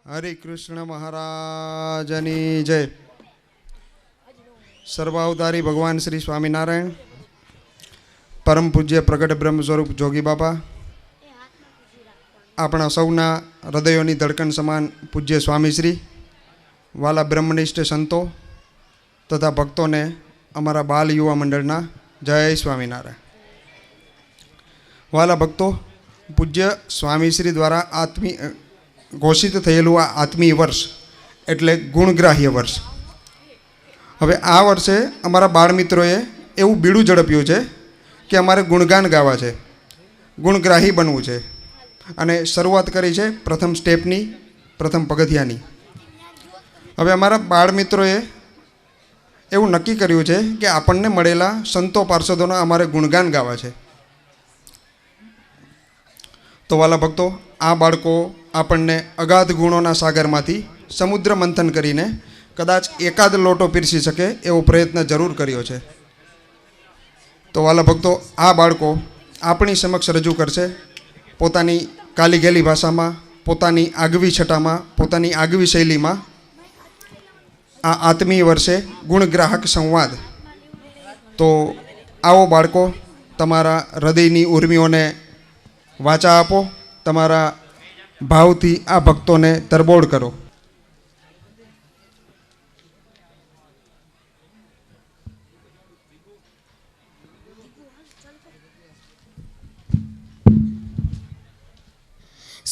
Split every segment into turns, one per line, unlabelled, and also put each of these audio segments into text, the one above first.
હરે કૃષ્ણ મહારાજની જય. સર્વાવતારી ભગવાન શ્રી સ્વામિનારાયણ, પરમ પૂજ્ય પ્રગટ બ્રહ્મ સ્વરૂપ જોગી બાપા, આપણા સૌના હૃદયોની ધડકન સમાન પૂજ્ય સ્વામીશ્રી, વાલા બ્રહ્મનિષ્ઠ સંતો તથા ભક્તોને અમારા બાલ યુવા મંડળના જય સ્વામિનારાયણ. વાલા ભક્તો, પૂજ્ય સ્વામીશ્રી દ્વારા ઘોષિત થયેલું આ આત્મીય વર્ષ એટલે ગુણગ્રાહ્ય વર્ષ. હવે આ વર્ષે અમારા બાળમિત્રોએ એવું બીડું ઝડપ્યું છે કે અમારે ગુણગાન ગાવા છે, ગુણગ્રાહી બનવું છે, અને શરૂઆત કરી છે પ્રથમ સ્ટેપની, પ્રથમ પગથિયાની. હવે અમારા બાળમિત્રોએ એવું નક્કી કર્યું છે કે આપણને મળેલા સંતો પાર્ષદોના અમારે ગુણગાન ગાવા છે. તો વાલા ભક્તો, આ બાળકો આપણને અગાધ ગુણોના સાગરમાંથી સમુદ્ર મંથન કરીને કદાચ એકાદ લોટો પીરસી શકે એવો પ્રયત્ન જરૂર કર્યો છે. તો વાલા ભક્તો, આ બાળકો આપણી સમક્ષ રજૂ કરશે પોતાની કાલીગેલી ભાષામાં, પોતાની આગવી છટામાં, પોતાની આગવી શૈલીમાં આ આત્મીય વર્ષે ગુણગ્રાહક સંવાદ. તો આવો બાળકો, તમારા હૃદયની ઉર્મિઓને વાચા આપો, તમારા ભાવથી આ ભક્તોને તરબોળ કરો.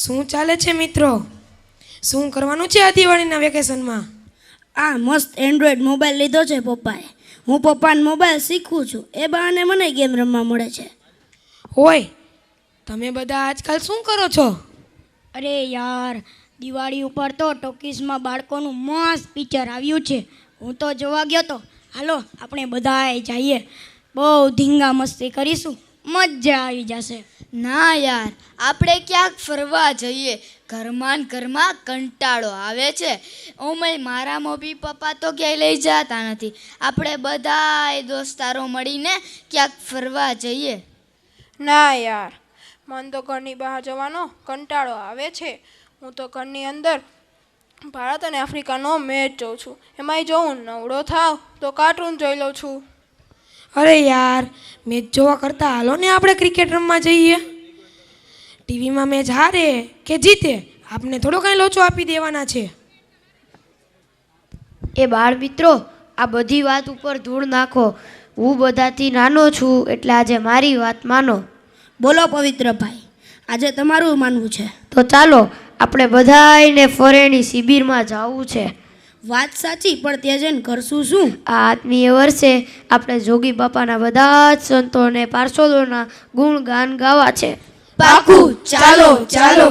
શું ચાલે છે મિત્રો? શું કરવાનું છે આ દિવાળીના વેકેશનમાં?
આ મસ્ત એન્ડ્રોઈડ મોબાઈલ લીધો છે પપ્પાએ. હું પપ્પાને મોબાઈલ શીખું છું, એ બહાને મને ગેમ રમવા મળે છે.
હોય, તમે બધા આજકાલ શું કરો છો?
અરે યાર, દિવાળી ઉપર તો ટોકીઝમાં બાળકોનું મસ્ત પિક્ચર આવ્યું છે. હું તો જોવા ગયો તો. હાલો આપણે બધાએ જઈએ, બહુ ધીંગા મસ્તી કરીશું, મજા આવી જશે.
ના યાર, આપણે ક્યાંક ફરવા જઈએ. ઘરમાં ને ઘરમાં કંટાળો આવે છે. ઓમય મારા મમ્મી પપ્પા તો ક્યાંય લઈ જતા નથી. આપણે બધાએ દોસ્તારો મળીને ક્યાંક ફરવા જઈએ.
ના યાર, મન તો ઘરની બહાર જવાનો કંટાળો આવે છે. હું તો ઘરની અંદર ભારત અને આફ્રિકાનો મેચ જોઉં છું. એમાંય જોઉં નવડો થાવ તો કાર્ટૂન જોઈ લઉં છું.
અરે યાર, મેચ જોવા કરતાં હાલો ને આપણે ક્રિકેટ રમવા જઈએ. ટીવીમાં મેચ હારે કે જીતે, આપને થોડો કાંઈ લોચો આપી દેવાના છે.
એ બાળ મિત્રો, આ બધી વાત ઉપર ધૂળ નાખો. હું બધાથી નાનો છું, એટલે આજે મારી વાત માનો.
બોલો પવિત્રભાઈ, આજે તમારું માનવું છે?
તો ચાલો આપણે બધાને ફરેણી શિબિરમાં જવું છે.
વાત સાચી, પણ ત્યાં જઈને કરશું શું?
આ આત્મીય વર્ષે આપણે જોગી બાપાના બધા જ સંતો અને પાર્ષદોના ગુણગાન ગાવા છે.
પાકું, ચાલો ચાલો.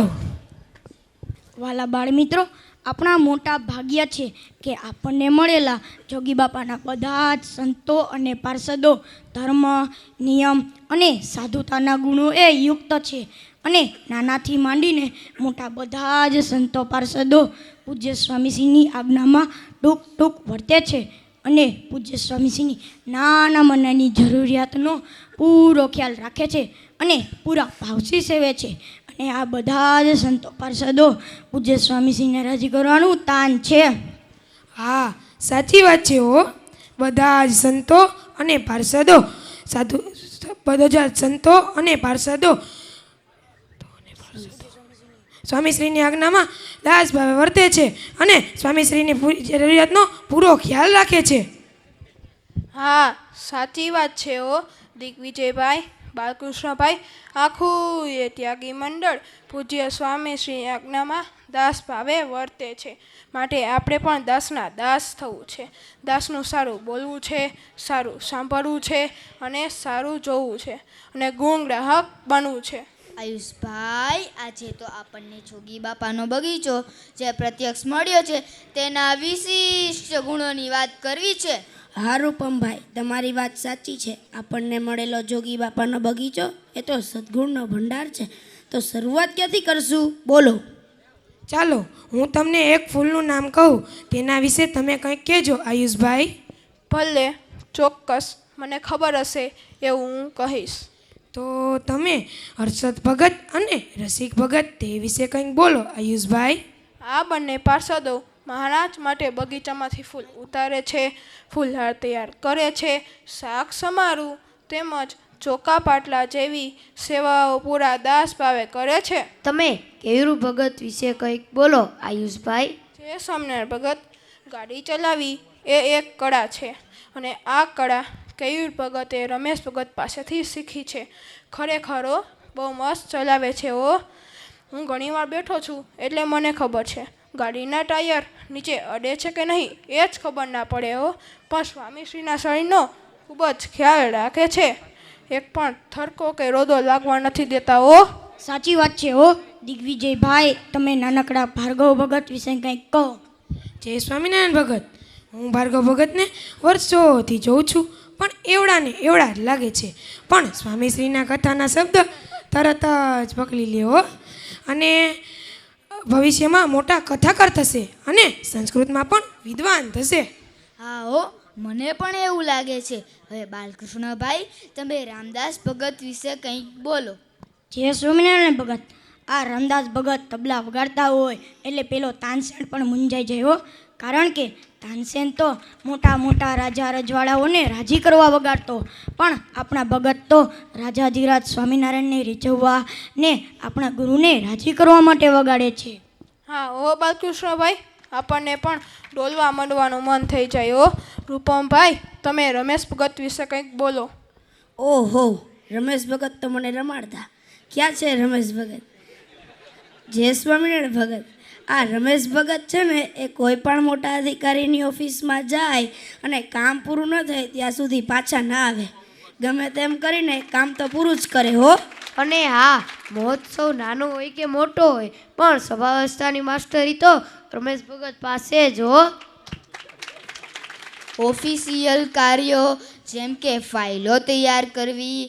વાલા બાળ મિત્રો, આપણા મોટા ભાગ્ય છે કે આપણને મળેલા જોગી બાપાના બધા જ સંતો અને પાર્ષદો ધર્મ, નિયમ અને સાધુતાના ગુણો એ યુક્ત છે. અને નાનાથી માંડીને મોટા બધા જ સંતો પાર્ષદો પૂજ્ય સ્વામીશ્રીની આજ્ઞામાં ટૂંક ટૂંક વર્તે છે અને પૂજ્ય સ્વામીશ્રીની નાનામાં નાની જરૂરિયાતનો પૂરો ખ્યાલ રાખે છે અને પૂરા ભાવથી સેવે છે. અને આ બધા જ સંતો પાર્ષદો પૂજ્ય સ્વામીશ્રીને રાજી કરવાનું તાન છે.
હા, સાચી વાત છે હો. બધા જ સંતો અને પાર્ષદો બધા જ સંતો અને પાર્ષદો સ્વામીશ્રીની આજ્ઞામાં દાસ ભાવે વર્તે છે અને સ્વામીશ્રીની પૂરી જરૂરિયાતનો પૂરો ખ્યાલ રાખે છે.
હા, સાચી વાત છે ઓ દિગ્વિજયભાઈ, બાલકૃષ્ણભાઈ. આખું એ ત્યાગી મંડળ પૂજ્ય સ્વામી શ્રી આજ્ઞામાં દાસ ભાવે વર્તે છે. માટે આપણે પણ દાસના દાસ થવું છે. દાસનું સારું બોલવું છે, સારું સાંભળવું છે અને સારું જોવું છે અને ગુણગ્રાહક બનવું છે.
આયુષભાઈ, આજે તો આપણને જોગી બાપાનો બગીચો જે પ્રત્યક્ષ મળ્યો છે તેના વિશિષ્ટ ગુણોની વાત કરવી છે.
હા રૂપમભાઈ, તમારી વાત સાચી છે. આપણને મળેલો જોગી બાપાનો બગીચો એ તો સદગુણનો ભંડાર છે. તો શરૂઆત ક્યાંથી કરશું, બોલો?
ચાલો, હું તમને એક ફૂલનું નામ કહું, તેના વિશે તમે કંઈક કહેજો આયુષભાઈ.
ભલે, ચોક્કસ, મને ખબર હશે એવું હું કહીશ.
તો તમે હર્ષદ ભગત અને રસિક ભગત તે વિશે કંઈક બોલો આયુષભાઈ.
આ બંને પાર્ષદો મહારાજ માટે બગીચામાંથી ફૂલ ઉતારે છે, ફૂલહાર તૈયાર કરે છે, શાક સમારું તેમજ ચોકા પાટલા જેવી સેવાઓ પૂરા દાસ ભાવે કરે છે.
તમે કેયુર ભગત વિશે કંઈક બોલો આયુષભાઈ.
જે સ્વામિનારાયણ ભગત ગાડી ચલાવી એ એક કળા છે અને આ કળા કેયુર ભગતે રમેશ ભગત પાસેથી શીખી છે. ખરેખર બહુ મસ્ત ચલાવે છે. હું ઘણીવાર બેઠો છું એટલે મને ખબર છે ગાડીના ટાયર નીચે અડે છે કે નહીં એ જ ખબર ના પડે પણ સ્વામીશ્રીના શરીરનો ખૂબ જ ખ્યાલ રાખે છે. એક પણ થરકો કે રોદો લાગવા નથી દેતા.
સાચી વાત છે દિગ્વિજયભાઈ. તમે નાનકડા ભાર્ગવ ભગત વિશે કંઈક કહો.
જય સ્વામિનારાયણ ભગત. હું ભાર્ગવ ભગતને વર્ષોથી જોઉં છું પણ એવડા ને એવડા જ લાગે છે. પણ સ્વામીશ્રીના કથાના શબ્દ તરત જ પકડી લ્યો અને ભવિષ્યમાં મોટા કથાકાર થશે અને સંસ્કૃતમાં પણ વિદ્વાન થશે.
હા મને પણ એવું લાગે છે. હવે બાલકૃષ્ણભાઈ તમે રામદાસ ભગત વિશે કંઈક બોલો.
જે સ્વામિનારાયણ ભગત આ રામદાસ ભગત તબલા વગાડતા હોય એટલે પેલો તાનસેન પણ મૂંઝાઈ જાય કારણ કે તાનસેન તો મોટા મોટા રાજા રજવાડાઓને રાજી કરવા વગાડતો પણ આપણા ભગત તો રાજાધિરાજ સ્વામિનારાયણને રીઝવવા ને આપણા ગુરુને રાજી કરવા માટે વગાડે છે.
હા બાલકૃષ્ણભાઈ આપણને પણ ડોલવા માંડવાનું મન થઈ જાય. રૂપમભાઈ તમે રમેશ ભગત વિશે કંઈક બોલો.
ઓહો, રમેશ ભગત તો મને રમાડતા. ક્યાં છે રમેશ ભગત? જય સ્વામિનારાયણ ભગત. આ રમેશ ભગત છે ને એ કોઈ પણ મોટા અધિકારીની ઓફિસમાં જાય અને કામ પૂરું ન થાય ત્યાં સુધી પાછા ના આવે. ગમે તેમ કરીને કામ તો પૂરું જ કરે.
અને હા, મહોત્સવ નાનો હોય કે મોટો હોય પણ સભાવસ્થાની માસ્ટરી તો રમેશ ભગત પાસે જ.
ઓફિશિયલ કાર્યો જેમ કે ફાઇલો તૈયાર કરવી,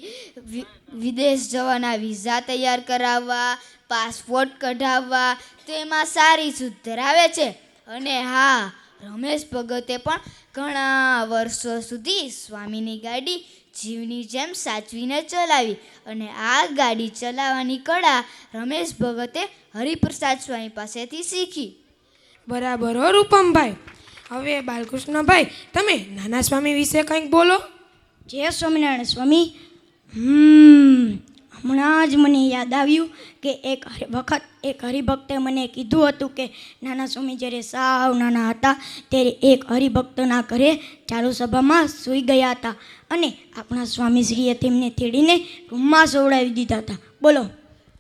વિદેશ જવાના વિઝા તૈયાર કરાવવા, પાસપોર્ટ કઢાવવા તેમાં સારી સૂઝ ધરાવે છે. અને હા, રમેશ ભગતે પણ ઘણા વર્ષો સુધી સ્વામીની ગાડી જીવની જેમ સાચવીને ચલાવી અને આ ગાડી ચલાવવાની કળા રમેશ ભગતે હરિપ્રસાદ સ્વામી પાસેથી શીખી.
બરાબર રૂપમભાઈ. હવે બાલકૃષ્ણભાઈ તમે નાના સ્વામી વિશે કંઈક બોલો.
જય સ્વામિનારાયણ સ્વામી. હમણાં જ મને યાદ આવ્યું કે એક વખત એક હરિભક્તે મને કીધું હતું કે નાના સ્વામી જ્યારે સાવ નાના હતા ત્યારે એક હરિભક્તના ઘરે ચાલુ સભામાં સૂઈ ગયા હતા અને આપણા સ્વામીશ્રીએ તેમને તેડીને રૂમમાં સોવડાવી દીધા હતા. બોલો.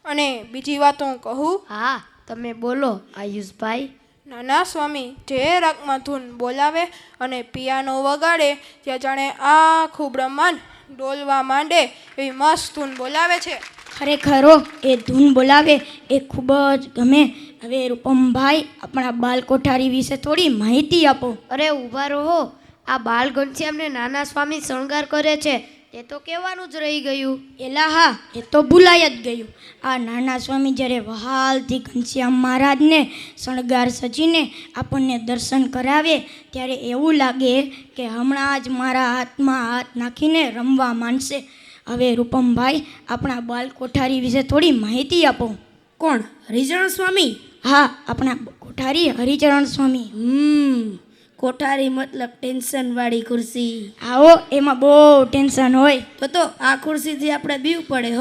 અને બીજી વાત હું કહું.
હા, તમે બોલો આયુષભાઈ.
નાના સ્વામી જે રાગમાં ધૂન બોલાવે અને પિયાનો વગાડે ત્યાં જાણે આખું બ્રહ્માંડ ડોલવા માંડે એવી મસ્ત ધૂન બોલાવે છે.
ખરેખર એ ધૂન બોલાવે એ ખૂબ જ ગમે. હવે રૂપમભાઈ આપણા બાલ કોઠારી વિશે થોડી માહિતી આપો.
અરે ઊભા રહો, આ બાલ ઘનશ્યામને નાના સ્વામી શણગાર કરે છે તે તો કહેવાનું જ રહી ગયું.
એલા હા, એ તો ભૂલાઈ જ ગયું. આ નાના સ્વામી જ્યારે વહાલથી ઘનશ્યામ મહારાજને શણગાર સજીને આપણને દર્શન કરાવે ત્યારે એવું લાગે કે હમણાં જ મારા હાથમાં હાથ નાખીને રમવા માંડશે. હવે રૂપમભાઈ આપણા બાલ કોઠારી વિશે થોડી માહિતી આપો.
કોણ? હરિચરણ સ્વામી?
હા, આપણા કોઠારી હરિચરણ સ્વામી.
કોઠારી મતલબ ટેન્શન વાળી ખુરશી.
આવો, એમાં બહુ ટેન્શન હોય.
તો આ ખુરશીથી આપણે બીવું પડે.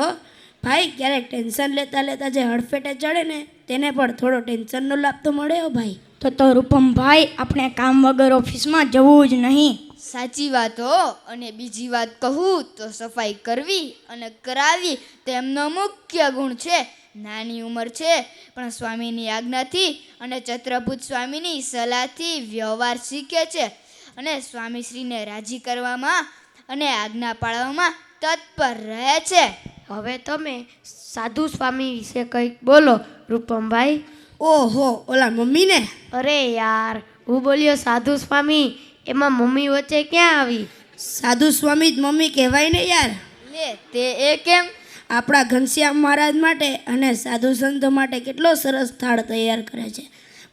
ભાઈ, ક્યારેક ટેન્શન લેતા લેતા જે હડફેટે ચડે ને તેને પણ થોડો ટેન્શનનો લાભ તો મળે. ભાઈ
તો રૂપમભાઈ આપણે કામ વગર ઓફિસમાં જવું જ નહીં.
સાચી વાત. અને બીજી વાત કહું તો સફાઈ કરવી અને કરાવી તેમનો મુખ્ય ગુણ છે. નાની ઉંમર છે પણ સ્વામીની આજ્ઞાથી અને ચત્રભૂત સ્વામીની સલાહથી વ્યવહાર શીખે છે અને સ્વામીશ્રીને રાજી કરવામાં અને આજ્ઞા પાળવામાં તત્પર રહે છે.
હવે તમે સાધુ સ્વામી વિશે કંઈક બોલો રૂપમભાઈ.
ઓહો, ઓલા મમ્મીને?
અરે યાર, હું બોલ્યો સાધુ સ્વામી, એમાં મમ્મી વચ્ચે ક્યાં આવી?
સાધુ સ્વામી જ મમ્મી કહેવાય ને યાર.
લે તે એ કેમ?
આપણા ઘનશ્યામ મહારાજ માટે અને સાધુ સંતો માટે કેટલો સરસ થાળ તૈયાર કરે છે.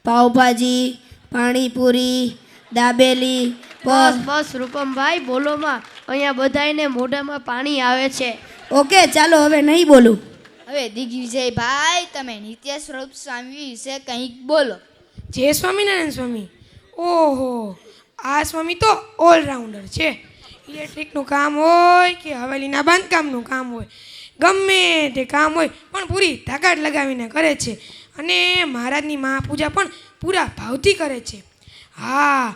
પાવભાજી, પાણીપુરી, દાબેલી.
બસ રૂપમભાઈ, બોલોમાં. અહીંયા બધાયને મોઢામાં પાણી આવે છે.
ઓકે, ચાલો હવે નહીં બોલું.
હવે દિગ્વિજયભાઈ તમે નિત્ય સ્વરૂપ સ્વામી વિશે કંઈક બોલો.
જય સ્વામિનારાયણ સ્વામી. ઓહો, આ સ્વામી તો ઓલરાઉન્ડર છે. ઇલેક્ટ્રિકનું કામ હોય કે હવેલીના બાંધકામનું કામ હોય, ગમે તે કામ હોય પણ પૂરી તાકાત લગાવીને કરે છે. અને મહારાજની મહાપૂજા પણ પૂરા ભાવથી કરે છે. હા,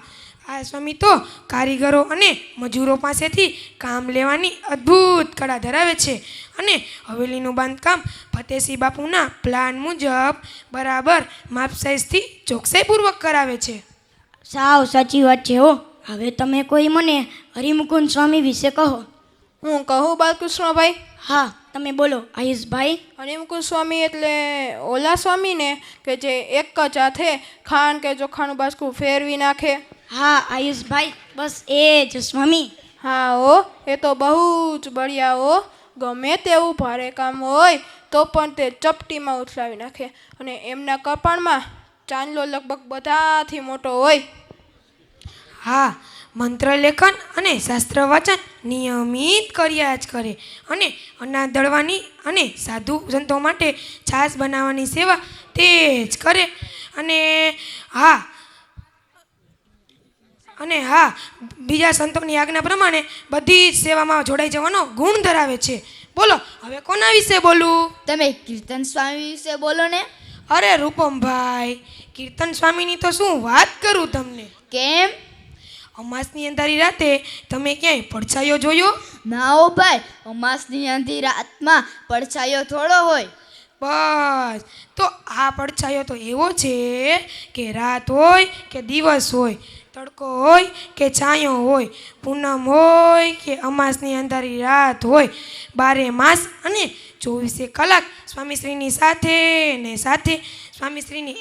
આ સ્વામી તો કારીગરો અને મજૂરો પાસેથી કામ લેવાની અદ્ભુત કળા ધરાવે છે. અને હવેલીનું બાંધકામ ફતેસિંહ બાપુના પ્લાન મુજબ બરાબર માપ સાઇઝથી ચોકસાઈપૂર્વક કરાવે છે.
સાવ સાચી વાત છે હો. હવે તમે કોઈ મને હરિમુકુંદ સ્વામી વિશે કહો.
હું કહું બાલકૃષ્ણભાઈ?
હા, તમે બોલો આયુષભાઈ.
હરિમુકુંદ સ્વામી એટલે ઓલા સ્વામી ને કે જે એક જ હાથે ખાંડ કે ચોખાનું બાસકું ફેરવી નાખે?
હા આયુષભાઈ, બસ એ જ સ્વામી.
હા હો, એ તો બહુ જ બળિયા હો. ગમે તેવું ભારે કામ હોય તો પણ તે ચપટીમાં ઉથલાવી નાખે. અને એમના કપાળમાં ચાંદલો લગભગ બધાથી મોટો હોય.
હા, મંત્ર લેખન અને શાસ્ત્ર વાંચન નિયમિત કર્યા જ કરે. અને અનાજ દળવાની અને સાધુ સંતો માટે છાશ બનાવવાની સેવા તે જ કરે. અને હા, બીજા સંતોની આજ્ઞા પ્રમાણે બધી જ સેવામાં જોડાઈ જવાનો ગુણ ધરાવે છે. બોલો, હવે કોના વિશે બોલું?
તમે કીર્તન સ્વામી વિશે બોલો ને.
અરે રૂપમભાઈ, કીર્તન સ્વામીની તો શું વાત કરું તમને.
કેમ?
અમાસની અંધારી રાતે તમે ક્યાંય પડછાયો જોયો?
ના હો ભાઈ, અમાસની અંધી રાતમાં પડછાયો થોડો હોય.
બસ, તો આ પડછાયો તો એવો છે કે રાત હોય કે દિવસ હોય, તડકો હોય કે છાંયો હોય, પૂનમ હોય કે અમાસની અંધારી રાત હોય, 12 માસ અને 24 કલાક સ્વામીશ્રીની સાથે સ્વામીશ્રીની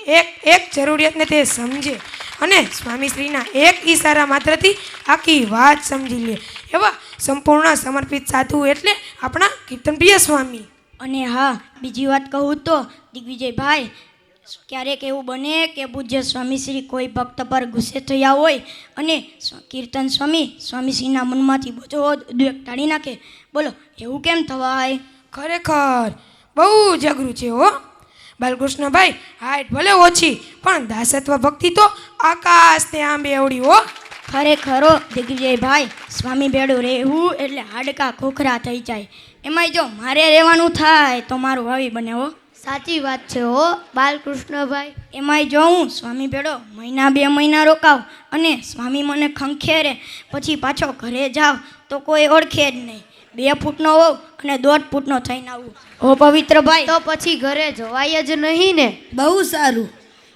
એક જરૂરિયાતને તે સમજે અને સ્વામીશ્રીના એક ઈશારા માત્રથી આખી વાત સમજી લે એવા સંપૂર્ણ સમર્પિત સાધુ એટલે આપણા કીર્તનપ્રિય સ્વામી.
અને હા, બીજી વાત કહું તો દિગ્વિજયભાઈ, ક્યારેક એવું બને કે પૂજ્ય સ્વામીશ્રી કોઈ ભક્ત પર ગુસ્સે થયા હોય અને કીર્તન સ્વામીશ્રીના મનમાંથી બધો દ્વેગ ટાળી નાખે. બોલો, એવું કેમ થવાય?
ખરેખર બહુ જ અઘરું છે હો બાલકૃષ્ણભાઈ. હાઈટ ભલે ઓછી પણ દાસત્વ ભક્તિ તો આકાશ તે આંબે એવડી હો.
ખરેખર દિગ્વિજયભાઈ, સ્વામી ભેળું રહેવું એટલે હાડકા ખોખરા થઈ જાય. એમાંય જો મારે રહેવાનું થાય તો મારું હવી બને હો.
સાચી વાત છે હો બાલકૃષ્ણભાઈ.
એમાંય જો હું સ્વામી ભેળો 1-2 મહિના રોકાવ અને સ્વામી મને ખંખેરે પછી પાછો ઘરે જાવ તો કોઈ ઓળખે જ નહીં. 2 ફૂટનો હોઉં અને 1.5 ફૂટનો થઈને આવું. ઓ પવિત્રભાઈ,
તો પછી ઘરે જવાય જ નહીં ને.
બહુ સારું,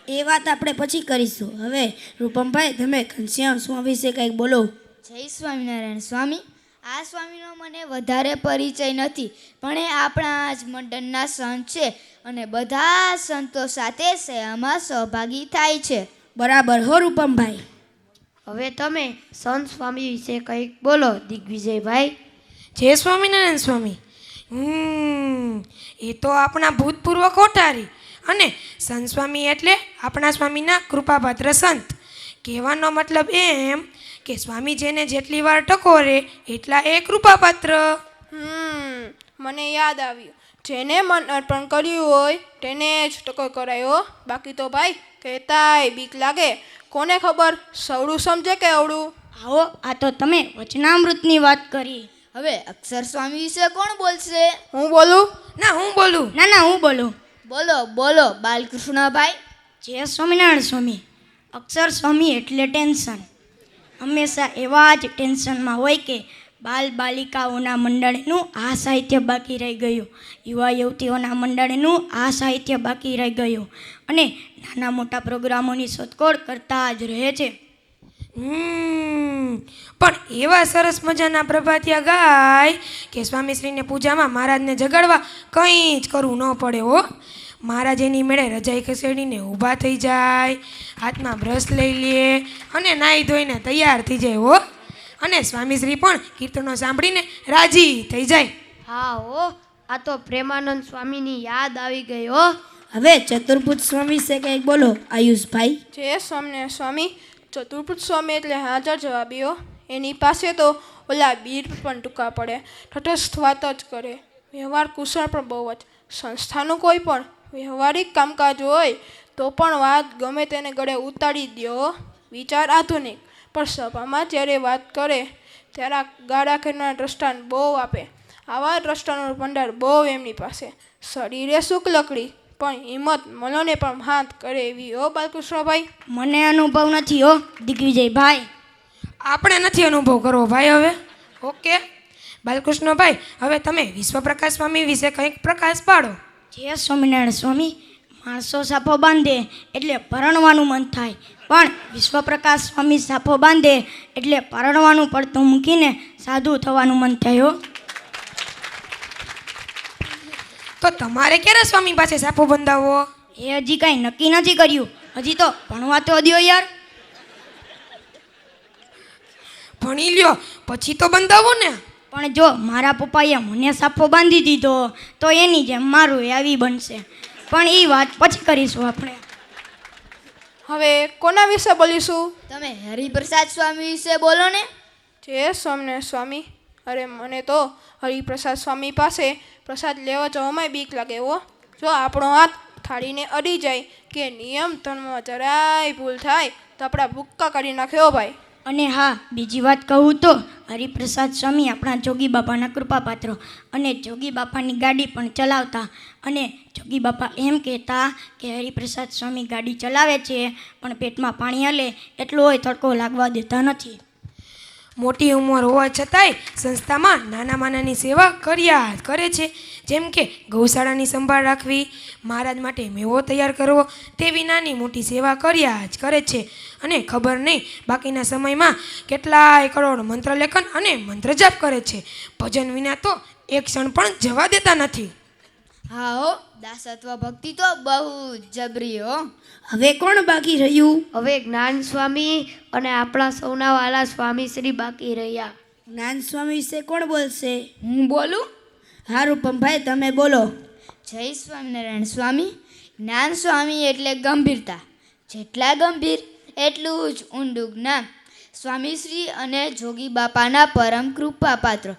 એ વાત આપણે પછી કરીશું. હવે રૂપમભાઈ, તમે ઘનશ્યામ સ્વામી વિશે કંઈક બોલો.
જય સ્વામિનારાયણ સ્વામી. આ સ્વામીનો મને વધારે પરિચય નથી, પણ એ આપણા જ મંડળના સંત છે અને બધા સંતો સાથે સેવામાં સહભાગી થાય છે.
બરાબર હો રૂપમભાઈ.
હવે તમે સંત સ્વામી વિશે કંઈક બોલો દિગ્વિજયભાઈ.
જય સ્વામિનારાયણ સ્વામી. એ તો આપણા ભૂતપૂર્વ કોઠારી અને સંત સ્વામી એટલે આપણા સ્વામીના કૃપાપાત્ર સંત. કહેવાનો મતલબ એમ કે સ્વામી જેને જેટલી વાર ટકોરે એટલા એ કૃપાપાત્ર.
મને યાદ આવ્યું, જેને મન અર્પણ કર્યું હોય તેને જ ટકોર કરાયો. બાકી તો ભાઈ કહેતાય બીક લાગે. કોને ખબર સવડું સમજે કે અવડું.
આવો, આ તો તમે વચનામૃતની વાત કરી.
હવે અક્ષર સ્વામી વિશે કોણ બોલશે?
હું બોલું?
ના, હું બોલું.
ના, હું બોલું.
બોલો બાલકૃષ્ણભાઈ.
જય સ્વામિનારાયણ સ્વામી. અક્ષર સ્વામી એટલે ટેન્શન. હંમેશા એવા જ ટેન્શનમાં હોય કે બાલિકાઓના મંડળનું આ સાહિત્ય બાકી રહી ગયું, યુવા યુવતીઓના મંડળનું આ સાહિત્ય બાકી રહી ગયું અને નાના મોટા પ્રોગ્રામોની શોધખોળ કરતા જ રહે છે.
પણ એવા સરસ મજાના પ્રભાતિયા ગાય કે સ્વામીશ્રીને પૂજામાં મહારાજને જગાડવા કંઈ જ કરવું ન પડે હો. મહારાજ એની મેળે રજાઈ ખસેડીને ઊભા થઈ જાય, હાથમાં બ્રશ લઈ લે અને નાહી ધોઈને તૈયાર થઈ જાય હો. અને સ્વામીશ્રી પણ કીર્તનો સાંભળીને રાજી થઈ જાય.
હા હો, આ તો પ્રેમાનંદ સ્વામીની યાદ આવી ગઈ હો.
હવે ચતુર્ભુજ સ્વામી વિશે કંઈક બોલો આયુષભાઈ.
જય સ્વામી. ચતુર્ભુજ સ્વામી એટલે હાજર જવાબીઓ. એની પાસે તો ઓલા બીર પણ ટૂંકા પડે, તટસ્થ વાત જ કરે, વ્યવહાર કુશળ પણ બહુ જ. સંસ્થાનું કોઈ પણ વ્યવહારિક કામકાજ હોય તો પણ વાત ગમે તેને ગળે ઉતારી દ્યો. વિચાર આધુનિક, પણ સભામાં જ્યારે વાત કરે ત્યારે આ ગાડા ખેડના દ્રષ્ટાંત બહુ આપે. આવા દ્રષ્ટાંતનો ભંડાર બહુ એમની પાસે. શરીરે સુખ લકડી, પણ હિંમત મનોને પણ હાથ કરે એવી હો બાલકૃષ્ણભાઈ.
મને અનુભવ નથી હો દિગ્વિજયભાઈ.
આપણે નથી અનુભવ કરવો ભાઈ હવે. ઓકે બાલકૃષ્ણભાઈ, હવે તમે વિશ્વપ્રકાશ સ્વામી વિશે કંઈક પ્રકાશ પાડો.
જય સ્વામિનારાયણ સ્વામી. માણસો સાફો બાંધે એટલે પરણવાનું મન થાય, પણ વિશ્વપ્રકાશ સ્વામી સાફો બાંધે એટલે પરણવાનું પડતું મૂકીને સાધુ થવાનું મન થાય હો.
તો તમારે ક્યારે સ્વામી પાસે સાફો બંધાવવો?
એ હજી કાંઈ નક્કી નથી કર્યું. હજી તો ભણવા તો દ્યો યાર.
ભણી લ્યો પછી તો બંધાવો ને.
પણ જો મારા પપ્પાએ મને સાફો બાંધી દીધો તો એની જેમ મારું એ આવી બનશે. પણ એ વાત પછી કરીશું આપણે.
હવે કોના વિશે બોલીશું?
તમે હરિપ્રસાદ સ્વામી વિશે બોલો ને.
જય સ્વામિનારાયણ સ્વામી. અરે મને તો હરિપ્રસાદ સ્વામી પાસે પ્રસાદ લેવા જવામાં બીક લાગે હો. જો આપણો હાથ થાળીને અડી જાય કે નિયમ ધર્મમાં જરાય ભૂલ થાય તો આપણા ભૂક્કા કાઢી નાખ્યો ભાઈ.
અને હા, બીજી વાત કહું તો હરિપ્રસાદ સ્વામી આપણા જોગી બાપાના કૃપાપાત્ર, અને જોગી બાપાની ગાડી પણ ચલાવતા. અને જોગી બાપા એમ કહેતા કે હરિપ્રસાદ સ્વામી ગાડી ચલાવે છે પણ પેટમાં પાણી હલે એટલો હોય તડકો લાગવા દેતા નથી.
મોટી ઉંમર હોવા છતાંય સંસ્થામાં નાના માનાની સેવા કર્યા જ કરે છે. જેમ કે ગૌશાળાની સંભાળ રાખવી, મહારાજ માટે મેવો તૈયાર કરવો, તેવી નાની મોટી સેવા કર્યા જ કરે છે. અને ખબર નહીં બાકીના સમયમાં કેટલાય કરોડ મંત્રલેખન અને મંત્ર જાપ કરે છે. ભજન વિના તો એક ક્ષણ પણ જવા દેતા નથી.
હા હો, દાસત્વ ભક્તિ તો બહુ જબરી હો.
હવે કોણ બાકી રહ્યું?
હવે જ્ઞાન સ્વામી અને આપણા સૌના વાલા સ્વામી શ્રી બાકી રહ્યા.
જ્ઞાન સ્વામી વિશે કોણ બોલશે?
હું બોલું?
હા રૂપમભાઈ, તમે બોલો.
જય સ્વામિનારાયણ સ્વામી. જ્ઞાન સ્વામી એટલે ગંભીરતા. જેટલા ગંભીર એટલું જ ઊંડું જ્ઞાન. સ્વામીશ્રી અને જોગી બાપાના પરમ કૃપા પાત્ર.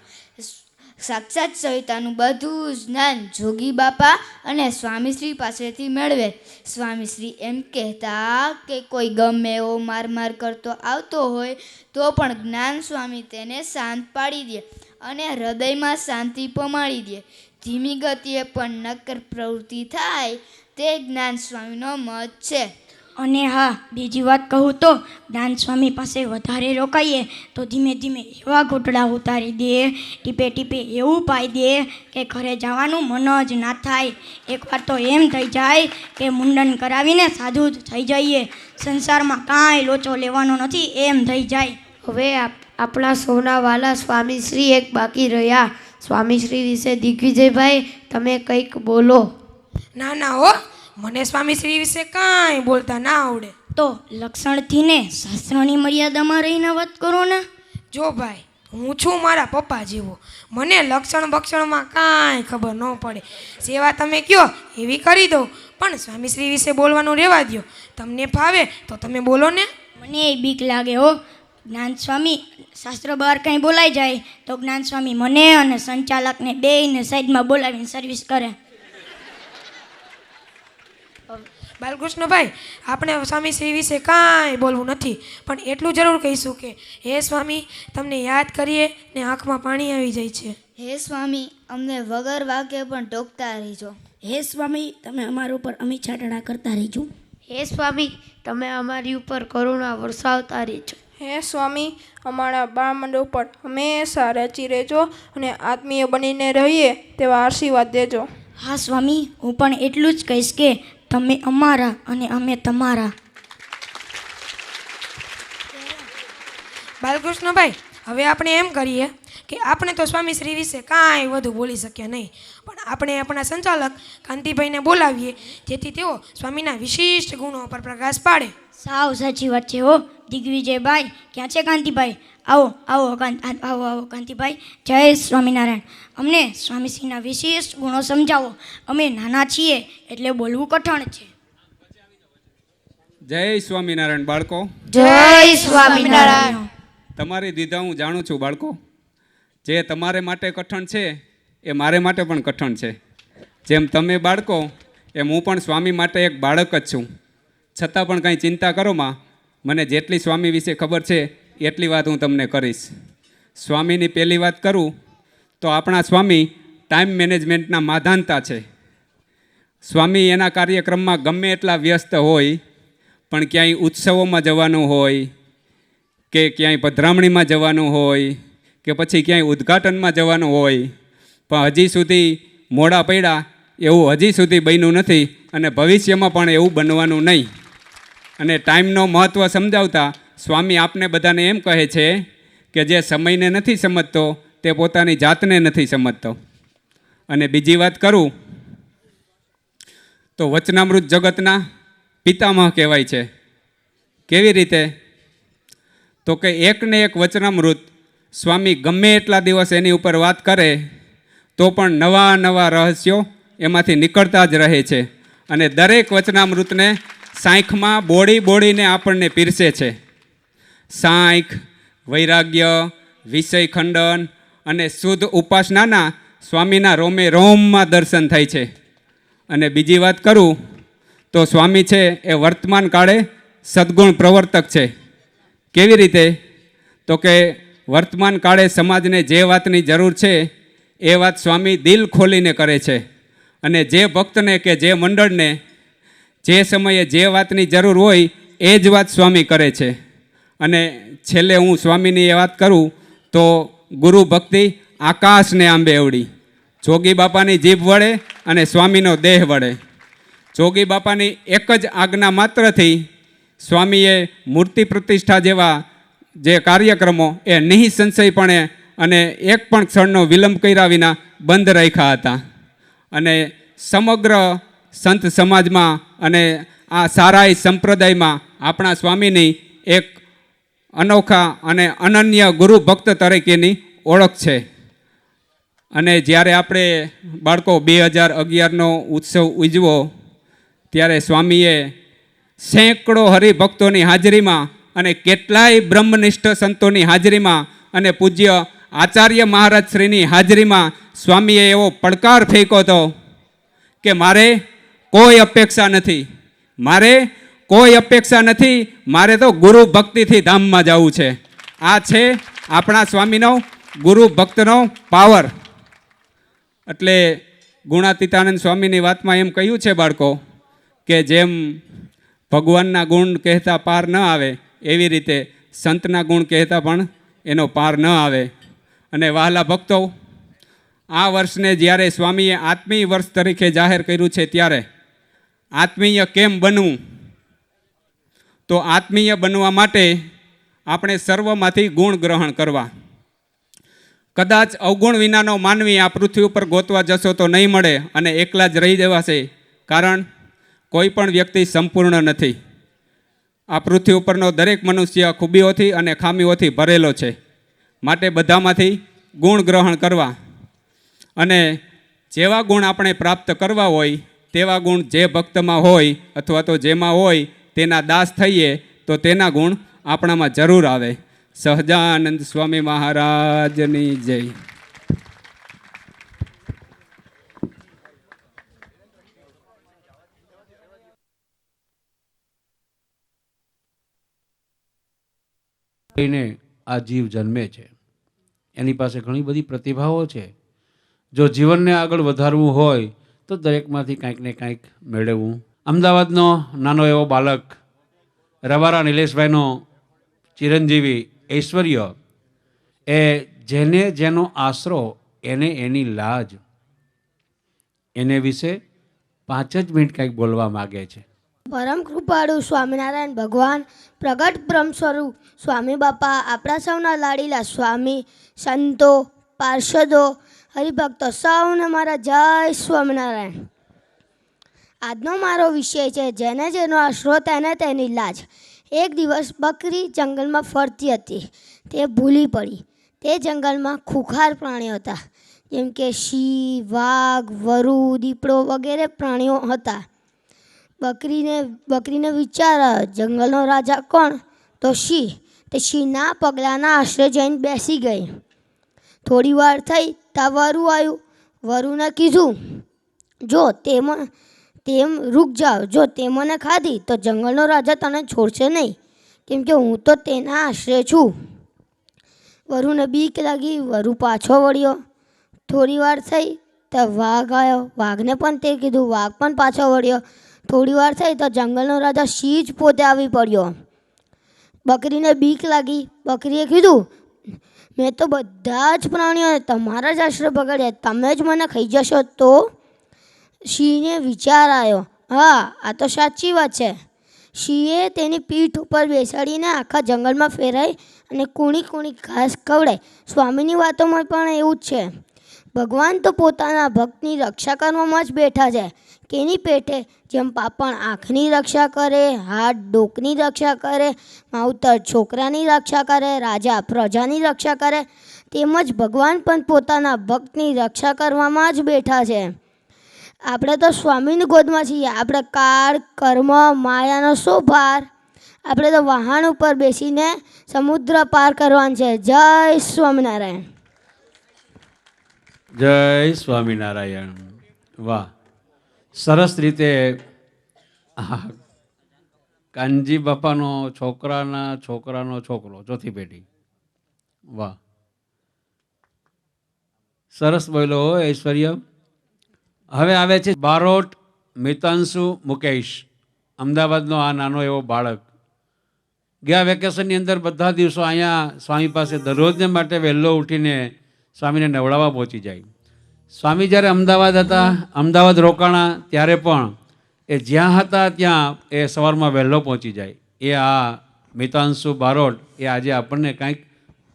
સાક્ષાત સવિતાનું બધું જ જ્ઞાન જોગી બાપા અને સ્વામીશ્રી પાસેથી મેળવે. સ્વામીશ્રી એમ કહેતા કે કોઈ ગમે એવો માર કરતો આવતો હોય તો પણ જ્ઞાન સ્વામી તેને શાંત પાડી દે અને હૃદયમાં શાંતિ પમાડી દે. ધીમી ગતિએ પણ નક્કર પ્રવૃત્તિ થાય તે જ્ઞાન સ્વામીનો મત છે.
અને હા, બીજી વાત કહું તો જ્ઞાન સ્વામી પાસે વધારે રોકાઈએ તો ધીમે ધીમે એવા ઘૂંટડા ઉતારી દે, ટીપે ટીપે એવું પાઈ દે કે ઘરે જવાનું મન જ ના થાય. એકવાર તો એમ થઈ જાય કે મુંડન કરાવીને સાધુ જ થઈ જઈએ, સંસારમાં કાંઈ લોચો લેવાનો નથી એમ થઈ જાય.
હવે આપણા સૌના વાલા સ્વામીશ્રી એક બાકી રહ્યા. સ્વામીશ્રી વિશે દિગ્વિજયભાઈ તમે કંઈક બોલો.
ના ના હો, મને સ્વામીશ્રી વિશે કાંઈ બોલતા ના આવડે.
તો લક્ષણથી ને શાસ્ત્રોની મર્યાદામાં રહીને વાત કરો ને.
જો ભાઈ, હું છું મારા પપ્પા જેવો. મને લક્ષણ બક્ષણમાં કાંઈ ખબર ન પડે. સેવા તમે કહો એવી કરી દઉં, પણ સ્વામીશ્રી વિશે બોલવાનું રહેવા દો. તમને ફાવે તો તમે બોલો ને.
મને એ બીક લાગે હો. જ્ઞાન સ્વામી શાસ્ત્ર બહાર કંઈ બોલાઈ જાય તો જ્ઞાન સ્વામી મને અને સંચાલકને બેયને સાઈડમાં બોલાવીને સર્વિસ કરે.
બાલકૃષ્ણભાઈ, આપણે સ્વામીશ્રી વિશે કાંઈ બોલવું નથી, પણ એટલું જરૂર કહીશું કે હે સ્વામી, તમને યાદ કરીએ ને આંખમાં પાણી આવી જાય છે.
હે સ્વામી, અમને વગર વાક્ય પણ ટોકતા રહીજો.
હે સ્વામી, તમે અમારા ઉપર અમી છાટડા કરતા રહેજો.
હે સ્વામી, તમે અમારી ઉપર કરુણા વરસાવતા રહેજો.
હે સ્વામી, અમારા બાળમંડળ ઉપર હંમેશા રચી રહેજો અને આત્મીય બનીને રહીએ તેવા આશીર્વાદ દેજો.
હા સ્વામી, હું પણ એટલું જ કહીશ કે તમે અમારા અને અમે તમારા.
બાલકૃષ્ણભાઈ, હવે આપણે એમ કરીએ કે આપણે તો સ્વામીશ્રી વિશે કાંઈ વધુ બોલી શક્યા નહીં, પણ આપણે આપણા સંચાલક કાંતિભાઈને બોલાવીએ જેથી તેઓ સ્વામીના વિશિષ્ટ ગુણો પર પ્રકાશ પાડે.
સાવ સાચી વાત છે હો દિગ્વિજયભાઈ. ક્યાં છે કાંતિભાઈ? આવો આવો આવો આવો કાંતિભાઈ. જય સ્વામિનારાયણ. અમને સ્વામીશ્રીના વિશિષ્ટ ગુણો સમજાવો. અમે નાના છીએ એટલે બોલવું કઠણ છે.
જય સ્વામિનારાયણ બાળકો.
જય સ્વામિનારાયણ.
તમારી દીધા હું જાણું છું બાળકો. જે તમારે માટે કઠણ છે એ મારે માટે પણ કઠણ છે. જેમ તમે બાળકો એમ હું પણ સ્વામી માટે એક બાળક જ છું. છતાં પણ કાંઈ ચિંતા કરો માં, મને જેટલી સ્વામી વિશે ખબર છે એટલી વાત હું તમને કરીશ. સ્વામીની પહેલી વાત કરું તો આપણા સ્વામી ટાઈમ મેનેજમેન્ટના માધાનતા છે. સ્વામી એના કાર્યક્રમમાં ગમે એટલા વ્યસ્ત હોય, પણ ક્યાંય ઉત્સવોમાં જવાનું હોય કે ક્યાંય પધરામણીમાં જવાનું હોય કે પછી ક્યાંય ઉદ્ઘાટનમાં જવાનું હોય, પણ હજી સુધી મોડા પડ્યા એવું હજી સુધી બન્યું નથી અને ભવિષ્યમાં પણ એવું બનવાનું નહીં. અને ટાઈમનો મહત્ત્વ સમજાવતા સ્વામી આપને બધાને એમ કહે છે કે જે સમયને નથી સમજતો તે પોતાની જાતને નથી સમજતો. અને બીજી વાત કરું તો વચનામૃત જગતના પિતામહ કહેવાય છે. કેવી રીતે? તો કે એકને એક વચનામૃત સ્વામી ગમે એટલા દિવસ એની ઉપર વાત કરે તો પણ નવા નવા રહસ્યો એમાંથી નીકળતા જ રહે છે. અને દરેક વચનામૃતને સાંખમાં બોળીને આપણને પીરસે છે. સાંખ, વૈરાગ્ય, વિષય ખંડન અને શુદ્ધ ઉપાસનાના સ્વામીના રોમે રોમમાં દર્શન થાય છે. અને બીજી વાત કરું તો સ્વામી છે એ વર્તમાન કાળે સદ્ગુણ પ્રવર્તક છે. કેવી રીતે? તો કે વર્તમાન કાળે સમાજને જે વાતની જરૂર છે એ વાત સ્વામી દિલ ખોલીને કરે છે. અને જે ભક્તને કે જે મંડળને જે સમયે જે વાતની જરૂર હોય એ જ વાત સ્વામી કરે છે. અને છેલ્લે હું સ્વામીની એ વાત કરું તો ગુરુ ભક્તિ આકાશને આંબે એવડી. જોગી બાપાની જીભ વળે અને સ્વામીનો દેહ વળે. જોગી બાપાની એક જ આજ્ઞા માત્રથી સ્વામીએ મૂર્તિ પ્રતિષ્ઠા જેવા જે કાર્યક્રમો એ નિઃસંશયપણે અને એક પણ ક્ષણનો વિલંબ કર્યા વિના બંધ રાખ્યા હતા. અને સમગ્ર સંત સમાજમાં અને આ સારાઈ સંપ્રદાયમાં આપણા સ્વામીની એક અનોખા અને અનન્ય ગુરુ ભક્ત તરીકેની ઓળખ છે. અને જ્યારે આપણે બાળકો 2011નો ઉત્સવ ઉજવો ત્યારે સ્વામીએ સેંકડો હરિભક્તોની હાજરીમાં અને કેટલાય બ્રહ્મનિષ્ઠ સંતોની હાજરીમાં અને પૂજ્ય આચાર્ય મહારાજ શ્રીની હાજરીમાં સ્વામીએ એવો પડકાર ફેંક્યો હતો કે મારે કોઈ અપેક્ષા નથી, મારે તો ગુરુ ભક્તિથી ધામમાં જવું છે. આ છે આપણા સ્વામીનો ગુરુ ભક્તનો પાવર. એટલે ગુણાતીતાનંદ સ્વામીની વાતમાં એમ કહ્યું છે બાળકો કે જેમ ભગવાનના ગુણ કહેતા પાર ન આવે એવી રીતે સંતના ગુણ કહેતા પણ એનો પાર ન આવે. અને વહાલા ભક્તો, આ વર્ષને જ્યારે સ્વામીએ આત્મીય વર્ષ તરીકે જાહેર કર્યું છે ત્યારે આત્મીય કેમ બનવું? તો આત્મીય બનવા માટે આપણે સર્વમાંથી ગુણ ગ્રહણ કરવા. કદાચ અવગુણ વિનાનો માનવી આ પૃથ્વી ઉપર ગોતવા જશો તો નહીં મળે અને એકલા જ રહી જવાશે. કારણ કોઈ પણ વ્યક્તિ સંપૂર્ણ નથી. આ પૃથ્વી ઉપરનો દરેક મનુષ્ય ખૂબીઓથી અને ખામીઓથી ભરેલો છે. માટે બધામાંથી ગુણ ગ્રહણ કરવા અને જેવા ગુણ આપણે પ્રાપ્ત કરવા હોય તેવા ગુણ જે ભક્તમાં હોય અથવા તો જેમાં હોય તેના દાસ થઈએ તો તેના ગુણ આપણામાં જરૂર આવે. સહજાનંદ સ્વામી મહારાજની જય.
એને આ જીવ જન્મે છે, એની પાસે ઘણી બધી પ્રતિભાઓ છે. જો જીવનને આગળ વધારવું હોય તો દરેકમાંથી કાંઈક ને કાંઈક મેળવવું. અમદાવાદનો નાનો એવો બાળક રવારા નિલેશભાઈનો ચિરંજીવી ઐશ્વર્ય એ જેને જેનો આશરો એને એની લાજ, એને વિશે 5 જ મિનિટ કંઈક બોલવા માગે છે.
પરમ કૃપાળુ સ્વામિનારાયણ ભગવાન, પ્રગટ બ્રહ્મ સ્વરૂપ સ્વામી બાપા, આપણા સૌના લાડીલા સ્વામી, સંતો, પાર્ષદો, હરિભક્તો સૌને મારા જય સ્વામિનારાયણ. આજનો મારો વિષય છે જેને જેનો આશરો તેને તેની લાજ. એક દિવસ બકરી જંગલમાં ફરતી હતી. તે ભૂલી પડી. તે જંગલમાં ખૂંખાર પ્રાણીઓ હતા, જેમ કે સિંહ, વાઘ, વરુ, દીપડો વગેરે પ્રાણીઓ હતા. બકરીને વિચાર આવ્યો, જંગલનો રાજા કોણ? તો સિંહ. તે સિંહના પગલાંના આશરે જઈને બેસી ગઈ. થોડી વાર થઈ ત્યાં વરુ આવ્યું. વરુને કીધું, જો તેમ રૂક જાઓ. જો તે મને ખાધી તો જંગલનો રાજા તને છોડશે નહીં, કેમ કે હું તો તેના આશરે છું. વરુને બીક લાગી. વરુ પાછો વળ્યો. થોડી વાર થઈ તો વાઘ આવ્યો. વાઘને પણ તે કીધું. વાઘ પણ પાછો વળ્યો. થોડી વાર થઈ તો જંગલનો રાજા સિંહ જ પોતે આવી પડ્યો. બકરીને બીક લાગી. બકરીએ કીધું, મેં તો બધા જ પ્રાણીઓને તમારા જ આશરે પકડ્યા, તમે જ મને ખાઈ જશો તો? સિંહને વિચાર આવ્યો, હા આ તો સાચી વાત છે. સિંહે તેની પીઠ ઉપર બેસાડીને આખા જંગલમાં ફેરાઈ અને કૂણી કૂણી ઘાસ ખવડાય. સ્વામીની વાતોમાં પણ એવું જ છે. ભગવાન તો પોતાના ભક્તની રક્ષા કરવામાં જ બેઠા છે. કેની પેટે જેમ પાપણ આંખની રક્ષા કરે, હાથ ડોકની રક્ષા કરે, માવતર છોકરાની રક્ષા કરે, રાજા પ્રજાની રક્ષા કરે, તેમજ ભગવાન પણ પોતાના ભક્તની રક્ષા કરવામાં જ બેઠા છે. આપણે તો સ્વામીની ગોદમાં છીએ. આપણે કાળ, કર્મ, માયાનો શું ભાર? આપણે તો વાહન ઉપર બેસીને સમુદ્ર પાર કરવાનું છે. જય સ્વામિનારાયણ.
જય સ્વામિનારાયણ. વાહ, સરસ રીતે કાનજી બાપાનો છોકરાના છોકરાનો છોકરો, ચોથી પેઢી. વાહ, સરસ બોલ્યો હો ઐશ્વર્ય. હવે આવે છે બારોટ મિતાંશુ મુકેશ, અમદાવાદનો આ નાનો એવો બાળક. ગયા વેકેશનની અંદર બધા દિવસો અહીંયા સ્વામી પાસે દરરોજને માટે વહેલો ઉઠીને સ્વામીને નવડાવવા પહોંચી જાય. સ્વામી જ્યારે અમદાવાદ હતા, અમદાવાદ રોકાણા, ત્યારે પણ એ જ્યાં હતા ત્યાં એ સવારમાં વહેલો પહોંચી જાય. એ આ મિતાંશુ બારોટ એ આજે આપણને કંઈક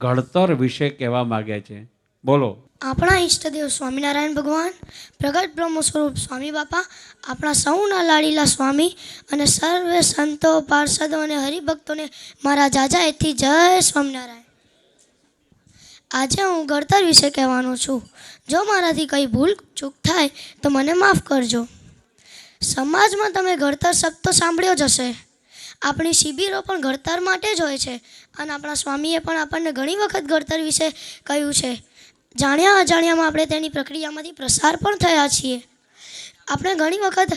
ઘડતર વિશે કહેવા માગે છે. બોલો.
આપણા ઈષ્ટદેવ સ્વામિનારાયણ ભગવાન, પ્રગટ બ્રહ્મ સ્વરૂપ સ્વામી બાપા, આપણા સૌના લાડીલા સ્વામી અને સર્વે સંતો, પાર્ષદો અને હરિભક્તોને મારા જાજાએથી જય સ્વામિનારાયણ. આજે હું ઘડતર વિશે કહેવાનો છું. જો મારાથી કંઈ ભૂલ ચૂક થાય તો મને માફ કરજો. સમાજમાં તમે ઘડતર શબ્દ તો સાંભળ્યો જ હશે. આપણી શિબિરો પણ ઘડતર માટે જ હોય છે અને આપણા સ્વામીએ પણ આપણને ઘણી વખત ઘડતર વિશે કહ્યું છે. જાણ્યા અજાણ્યામાં આપણે તેની પ્રક્રિયામાંથી પ્રસાર પણ થયા છીએ. આપણે ઘણી વખત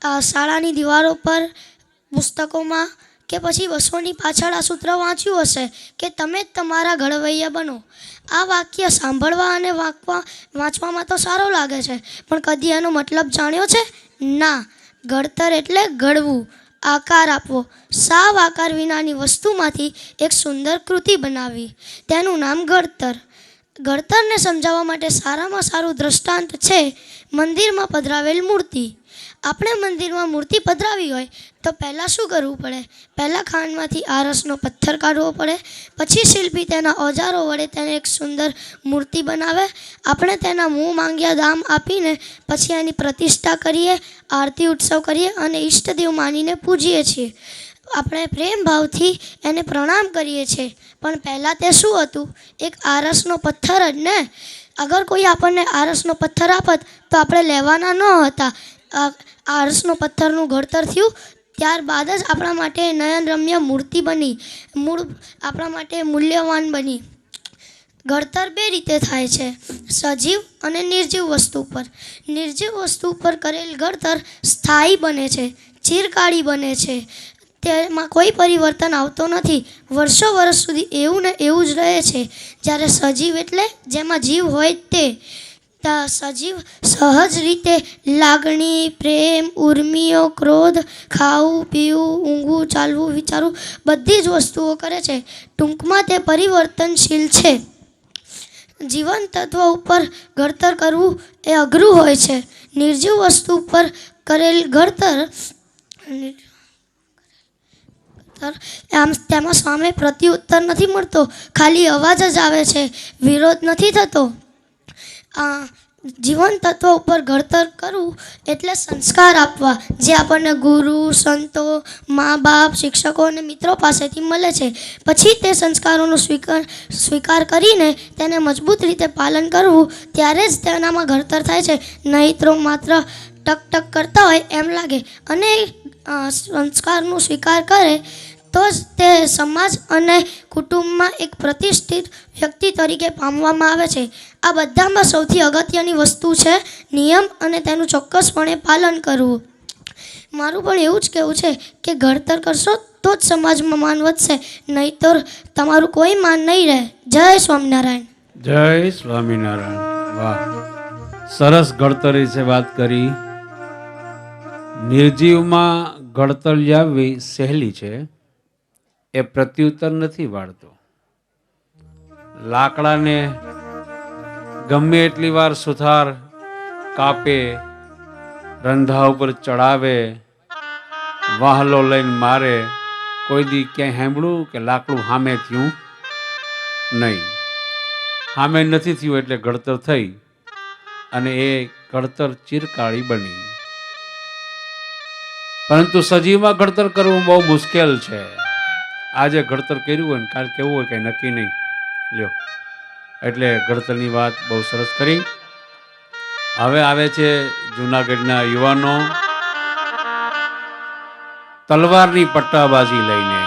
આ શાળાની દીવારો પર, પુસ્તકોમાં કે પછી બસોની પાછળ આ સૂત્ર વાંચ્યું હશે કે તમે જ તમારા ઘડવૈયા બનો. આ વાક્ય સાંભળવા અને વાંચવામાં તો સારો લાગે છે, પણ કદી એનો મતલબ જાણ્યો છે? ના. ઘડતર એટલે ઘડવું, આકાર આપવો. સાવ આકાર વિનાની વસ્તુમાંથી એક સુંદર કૃતિ બનાવવી, તેનું નામ ઘડતર. ઘડતરને સમજાવવા માટે સારામાં સારું દૃષ્ટાંત છે મંદિરમાં પધરાવેલ મૂર્તિ. આપણે મંદિરમાં મૂર્તિ પધરાવી હોય તો પહેલાં શું કરવું પડે? પહેલાં ખાંડમાંથી આરસનો પથ્થર કાઢવો પડે. પછી શિલ્પી તેના ઓજારો વડે તેને એક સુંદર મૂર્તિ બનાવે. આપણે તેના મું માંગ્યા દામ આપીને પછી એની પ્રતિષ્ઠા કરીએ, આરતી ઉત્સવ કરીએ અને ઈષ્ટદેવ માનીને પૂજીએ છીએ. આપણે પ્રેમ ભાવથી એને પ્રણામ કરીએ છીએ. પણ પહેલાં તે શું હતું? એક આરસનો પથ્થર જ ને. અગર કોઈ આપણને આરસનો પથ્થર આપત તો આપણે લેવાના ન હતા. આરસનો પથ્થરનું ઘડતર થયું, ત્યારબાદ જ આપણા માટે નયનરમ્ય મૂર્તિ બની, આપણા માટે મૂલ્યવાન બની. ઘડતર બે રીતે થાય છે, સજીવ અને નિર્જીવ વસ્તુ પર. નિર્જીવ વસ્તુ પર કરેલ ઘડતર સ્થાયી બને છે, ચિરકાળી બને છે. તેમાં કોઈ પરિવર્તન આવતો નથી. વર્ષો વર્ષ સુધી એવું ને એવું જ રહે છે. જ્યારે સજીવ એટલે જેમાં જીવ હોય તે. સજીવ સહજ રીતે લાગણી, પ્રેમ, ઉર્મિઓ, ક્રોધ, ખાવું, પીવું, ઊંઘવું, ચાલવું, વિચારવું બધી જ વસ્તુઓ કરે છે. ટૂંકમાં તે પરિવર્તનશીલ છે. જીવન તત્વ ઉપર ઘડતર કરવું એ અઘરું હોય છે. નિર્જીવ વસ્તુ ઉપર કરેલ ઘડતર તેમાં સામે પ્રત્યુત્તર નથી મળતો, ખાલી અવાજ જ આવે છે, વિરોધ નથી થતો. જીવન તત્વ ઉપર ઘડતર કરવું એટલે સંસ્કાર આપવા, જે આપણને ગુરુ, સંતો, મા બાપ, શિક્ષકો અને મિત્રો પાસેથી મળે છે. પછી તે સંસ્કારોનો સ્વીકાર કરીને તેને મજબૂત રીતે પાલન કરવું, ત્યારે જ તેનામાં ઘડતર થાય છે. નહીં તો માત્ર ટક ટક કરતા હોય એમ લાગે. અને સંસ્કારનો સ્વીકાર કરે
તો જ તે સમાજ અને કુટુંબમાં એક પ્રતિષ્ઠિત વ્યક્તિ તરીકે પામવામાં આવે છે. આ બધામાં સૌથી અગત્યની વસ્તુ છે નિયમ અને તેનું ચોક્કસપણે પાલન કરવું. મારું પણ એવું જ કહેવું છે કે ઘડતર કરશો તો જ સમાજમાં માન વધશે, નહીંતર તમારું કોઈ માન નહીં રહે. જય સ્વામિનારાયણ.
જય સ્વામિનારાયણ. વાહ, સરસ ઘડતર વિશે વાત કરી. નિર્જીવમાં ઘડતર લાવવી સહેલી છે, એ પ્રત્યુત્તર નથી વાળતો. લાકડાને ગમે એટલી વાર સુથાર કાપે, રંધા ઉપર ચડાવે, વાહલો લઈને મારે, કોઈ દી ક્યાંય સાંભળ્યું કે લાકડું સામે થયું? નહીં. સામે નથી થયું એટલે ઘડતર થઈ, અને એ ઘડતર ચિરકાળી બની. પરંતુ સજીવમાં ઘડતર કરવું બહુ મુશ્કેલ છે. આજે ઘડતર કર્યું હોય ને કાલ કેવું હોય કંઈ નક્કી નહીં. લ્યો, એટલે ઘડતરની વાત બહુ સરસ કરી. હવે આવે છે જૂનાગઢના યુવાનો તલવારની પટ્ટાબાજી લઈને.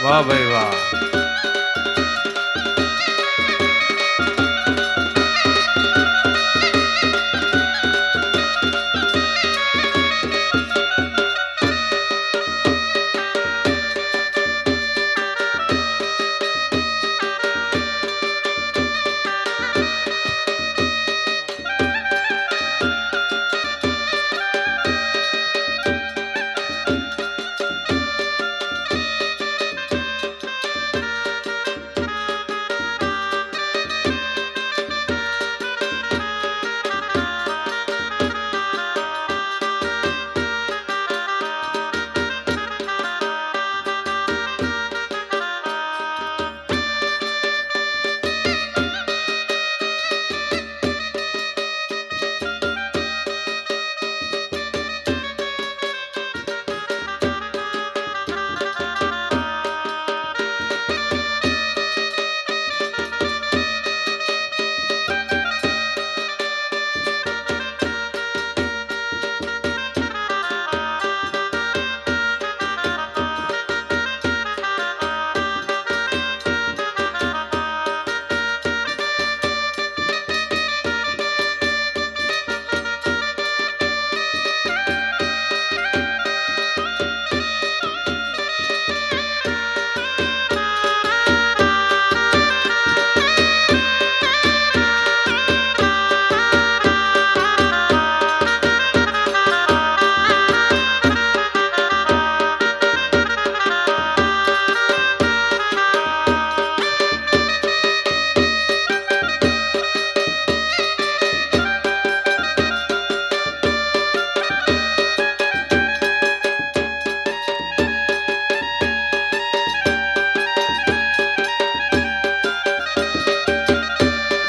વાહ ભાઈ વાહ.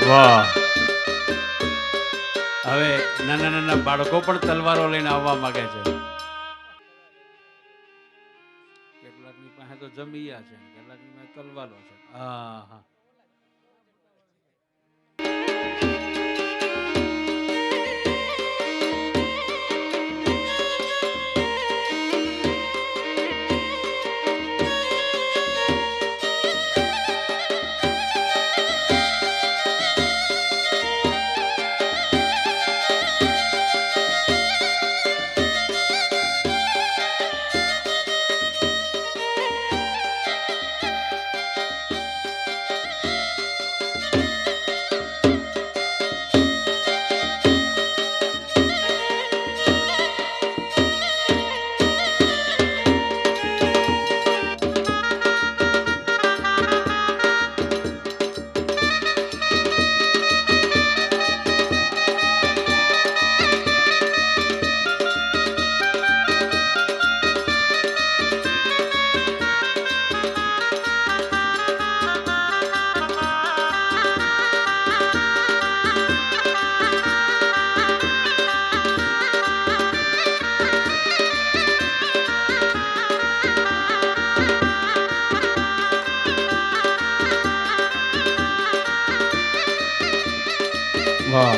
વાહ. હવે નાના નાના બાળકો પણ તલવારો લઈને આવવા માંગે છે. કેટલાકની પાસે તો જમિયા છે, કેટલાકની પાસે તલવારો છે. હા હા. વાહ.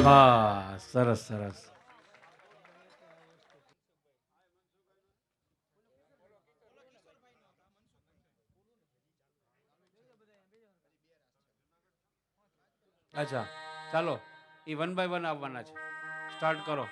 વાહ, સરસ સરસ. અચ્છા, ચાલો એ 1 by 1 આવવાના છે. સ્ટાર્ટ કરો.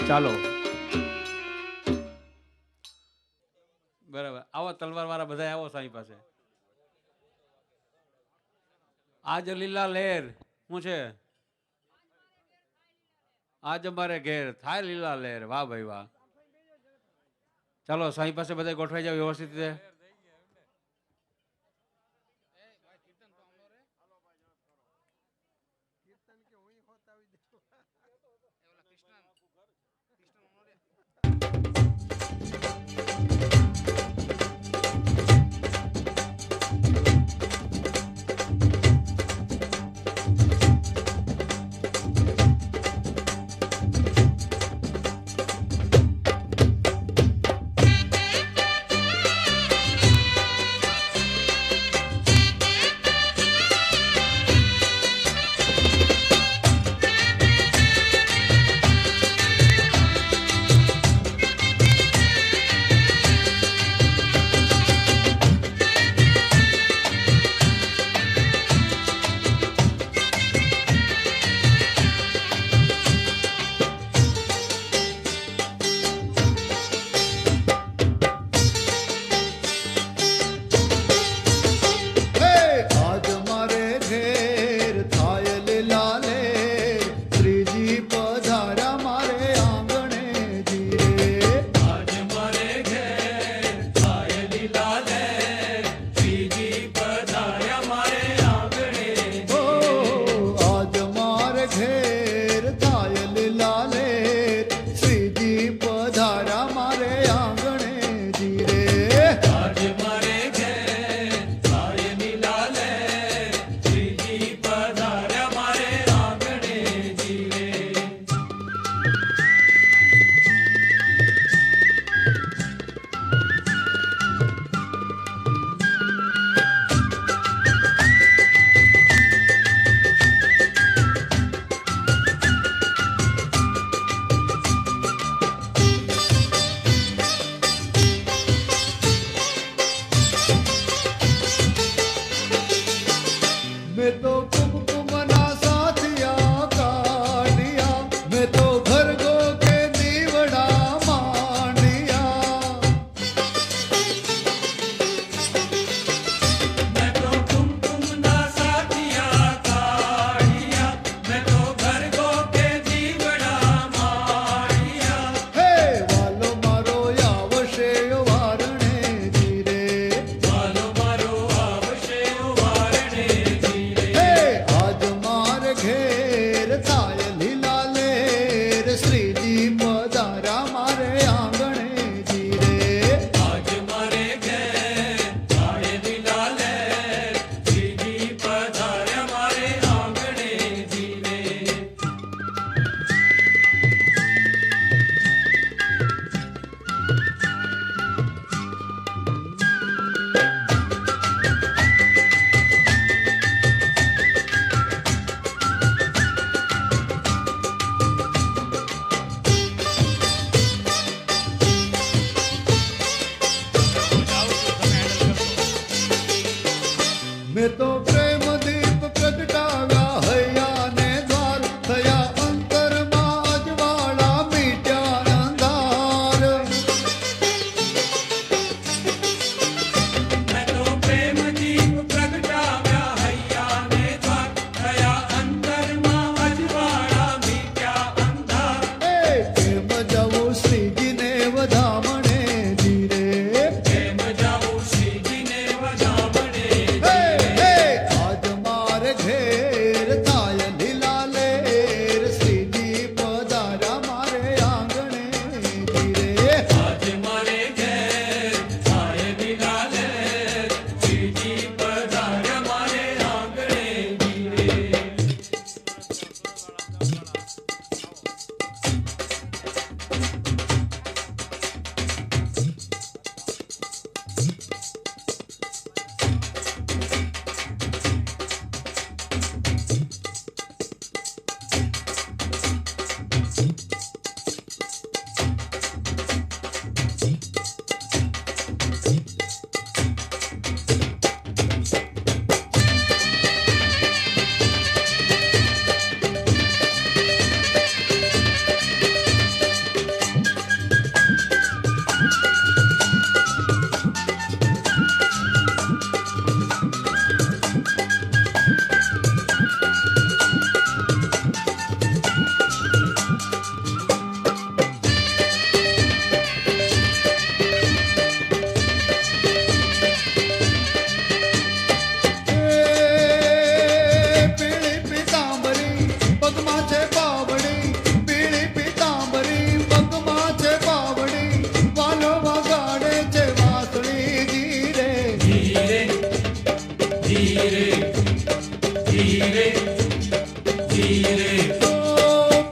ચાલો બરાબર, આવો તલવાર વાળા બધા આવો સાંઈ પાસે. આજ લીલા લહેર શું છે? આજ અમારે ઘેર થાય લીલા લહેર. વાહ ભાઈ વાહ. ચાલો સાંઈ પાસે બધા ગોઠવાઈ જાવ વ્યવસ્થિત રીતે.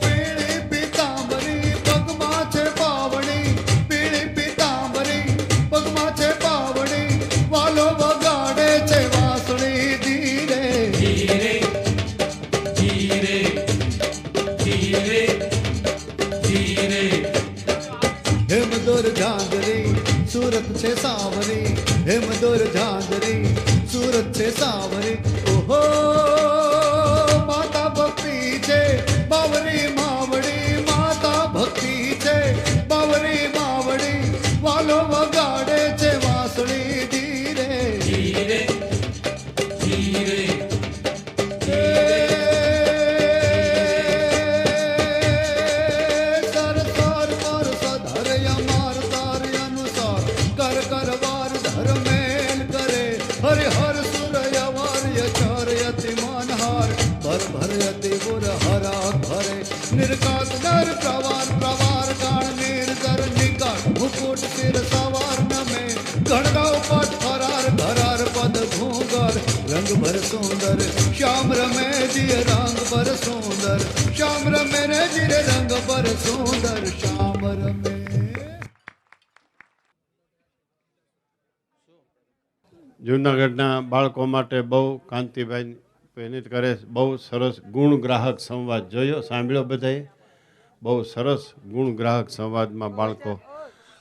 પીળી પીતાંબરી પગમાં છે પાવડી, પીળી પીતાંબરી પગમાં છે પાવડી, વાલો વગાડે છે વાંસળી ધીરે ધીરે ધીરે ધીરે ધીરે. હેમદોર ઝાંઝરી સુરત છે સાવરી, હેમદોર ઝાંઝરી સુરત છે સાવરી. ઓહો માતા ભક્તિ છે બાવરી માવડી, માતા ભક્તિ છે બાવરી માવડી, વાલો વગાડે છે વાંસળી ધીરે ધીરે ધીરે. સર સર પર સધર યમાર તાર અનુસાર કર કરવાર ધર્મેલ કરે, હરિ હર સૂર્ય વાર્ય ચાર્યતિ માનહાર ભર ભરયતિ ગુર હરા ભરે. નિર્કાત નર પ્રવાર પ્રવાર ગાણ નિર્જર નિકાળ મુકુટ સિર સવાર નમે, ગણગાવ પદ ફરાર ધરાર પદ ભૂંગર રંગ ભર સુંદર શ્યામ રમે જીય રંગ ભર સુંદર, શ્યામ રમે રે જીરે રંગ ભર સુંદર શ્યામ રમે.
જૂનાગઢના બાળકો માટે બહુ કાંતિભાઈ પહેનિત કરે છે. બહુ સરસ ગુણ ગ્રાહક સંવાદ જોયો, સાંભળ્યો બધાએ. બહુ સરસ ગુણ ગ્રાહક સંવાદમાં બાળકો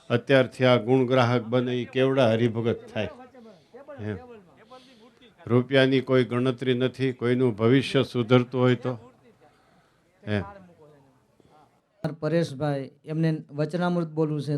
અત્યારથી આ ગુણ ગ્રાહક બને એ કેવડા હરિભગત થાય. એમ રૂપિયાની કોઈ ગણતરી નથી, કોઈનું ભવિષ્ય સુધરતું હોય તો એમ.
પરેશભાઈ એમને વચનામૃત બોલવું છે.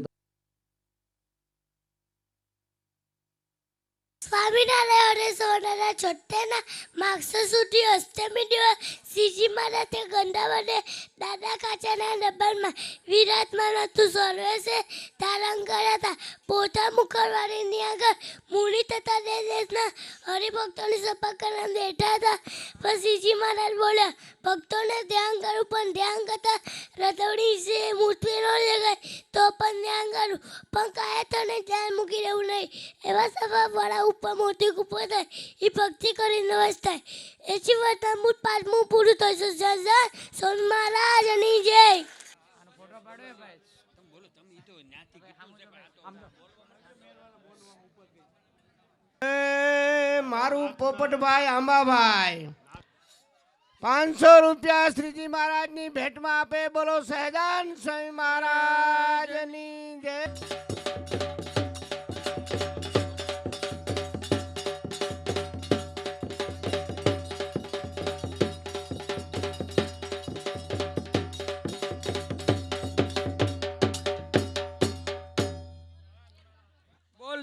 સ્વામિનારાયણ સોનાના છોટેના માગસર સુધી અષ્ટમી દિવસ શ્રીજી મહારાજ તે ગંધાવને દાદા કાચાના ડબ્બામાં વિરાજમાન હતું. સર્વેશે ધારણ કર્યા હતા. પોતા મુખરવાણીની આગળ મુનિ તથા દેશના હરિભક્તોની સભા કરવા બેઠા હતા. પણ શ્રીજી મહારાજ બોલ્યા, ભક્તોને ધ્યાન કરું, પણ ધ્યાન કરતા રતવડી છે મૂર્તિ ન જગાય તો પણ ધ્યાન કરું, પણ કાયતોને ધ્યાન મૂકી રહેવું નહીં. એવા સભા વડા ઉપર મોટી કૂપો થાય એ ભક્તિ કરી નવસ થાય. એથી વર્તમાન પાંચમું પૂરું થશે. જય સોન મહારાજની જય.
મારું પોપટભાઈ આંબાભાઈ 500 રૂપિયા શ્રીજી મહારાજની ભેટમાં આપે. બોલો સહજાન સ્વામી મહારાજની જય.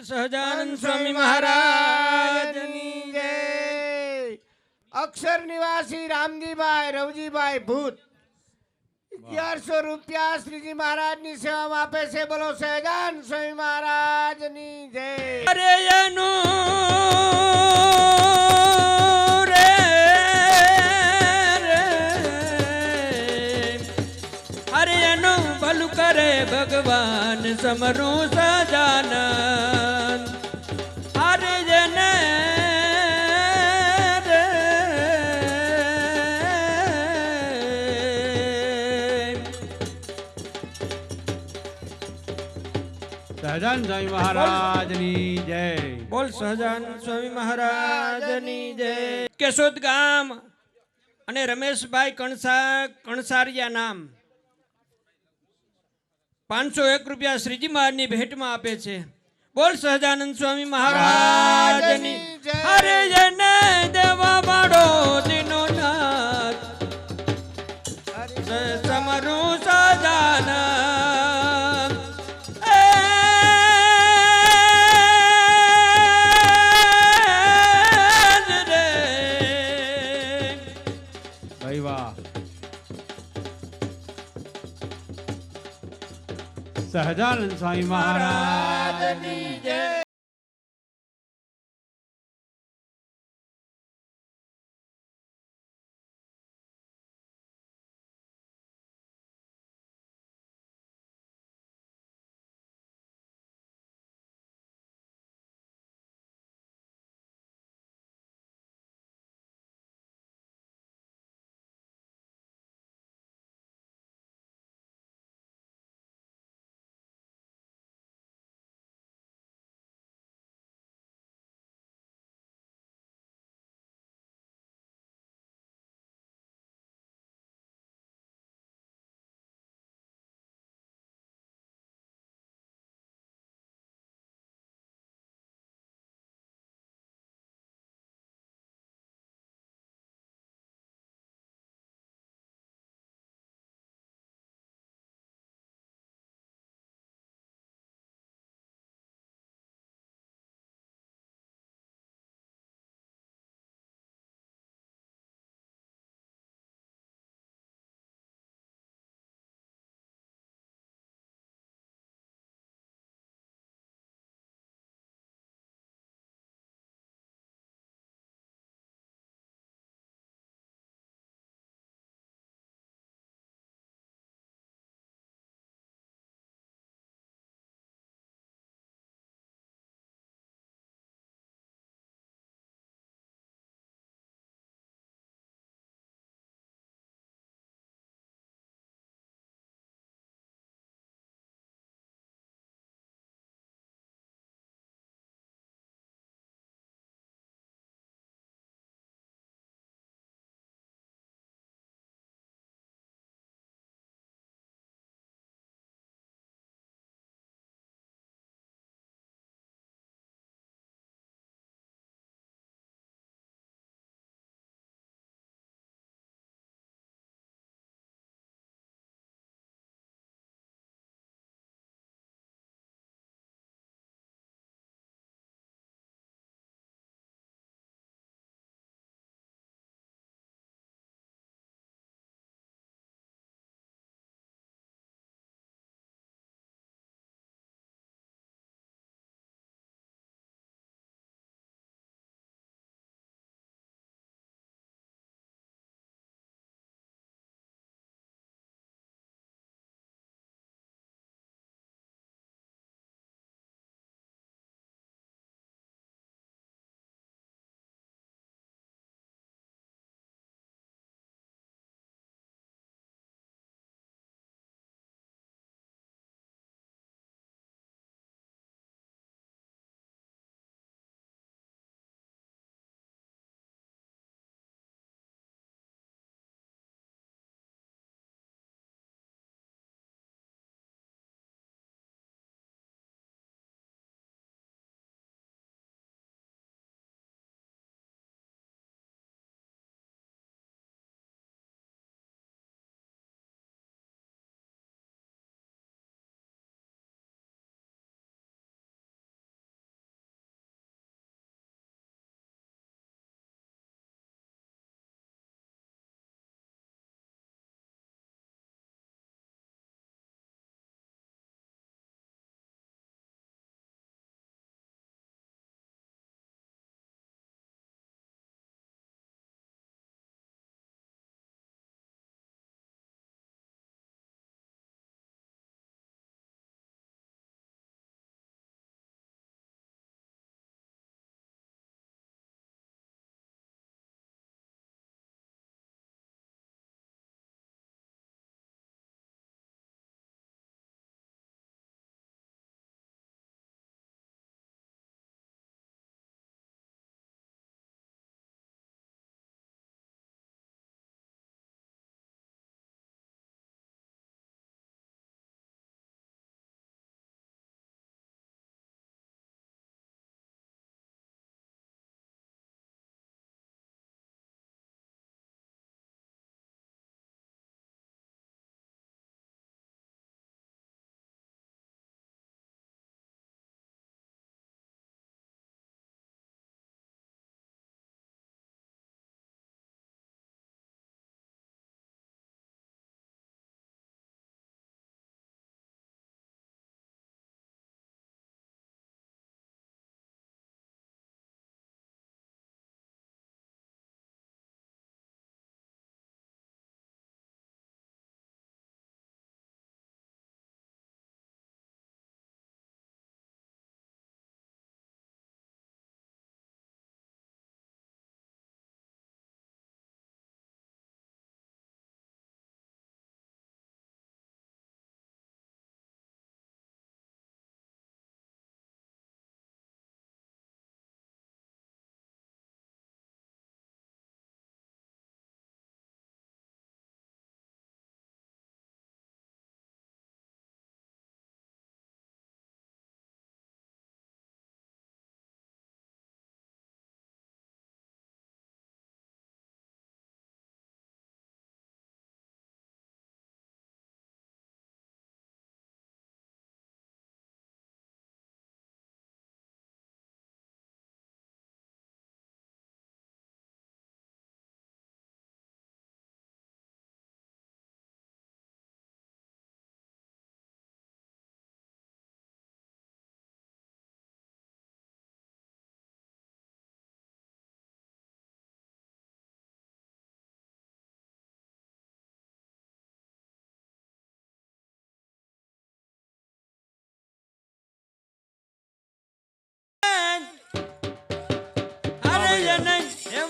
સહજાનંદ સ્વામી મહારાજની
જય. અક્ષર નિવાસી રામજીભાઈ રવજીભાઈ ભૂત 1100 રૂપિયા શ્રીજી મહારાજની સેવામાં આપે છે. બોલો સહજાન સ્વામી મહારાજની જય.
અરે અરે એનું ભલું કરે ભગવાન સમરું સજાનંદ. અરે જને
સહજાન સ્વામી મહારાજની જય.
બોલ સહજાન સ્વામી મહારાજની જય. કેશોદ ગામ અને રમેશભાઈ કણસારિયા નામ 501 રૂપિયા શ્રીજી મહારાજની ભેટમાં આપે છે. બોલ સહજાનંદ સ્વામી મહારાજની. હરે જને દેવા વાળો દિનો નાથ સમરું સહજાનંદ.
સહજાનંદ સ્વામી મહારાજની
જય.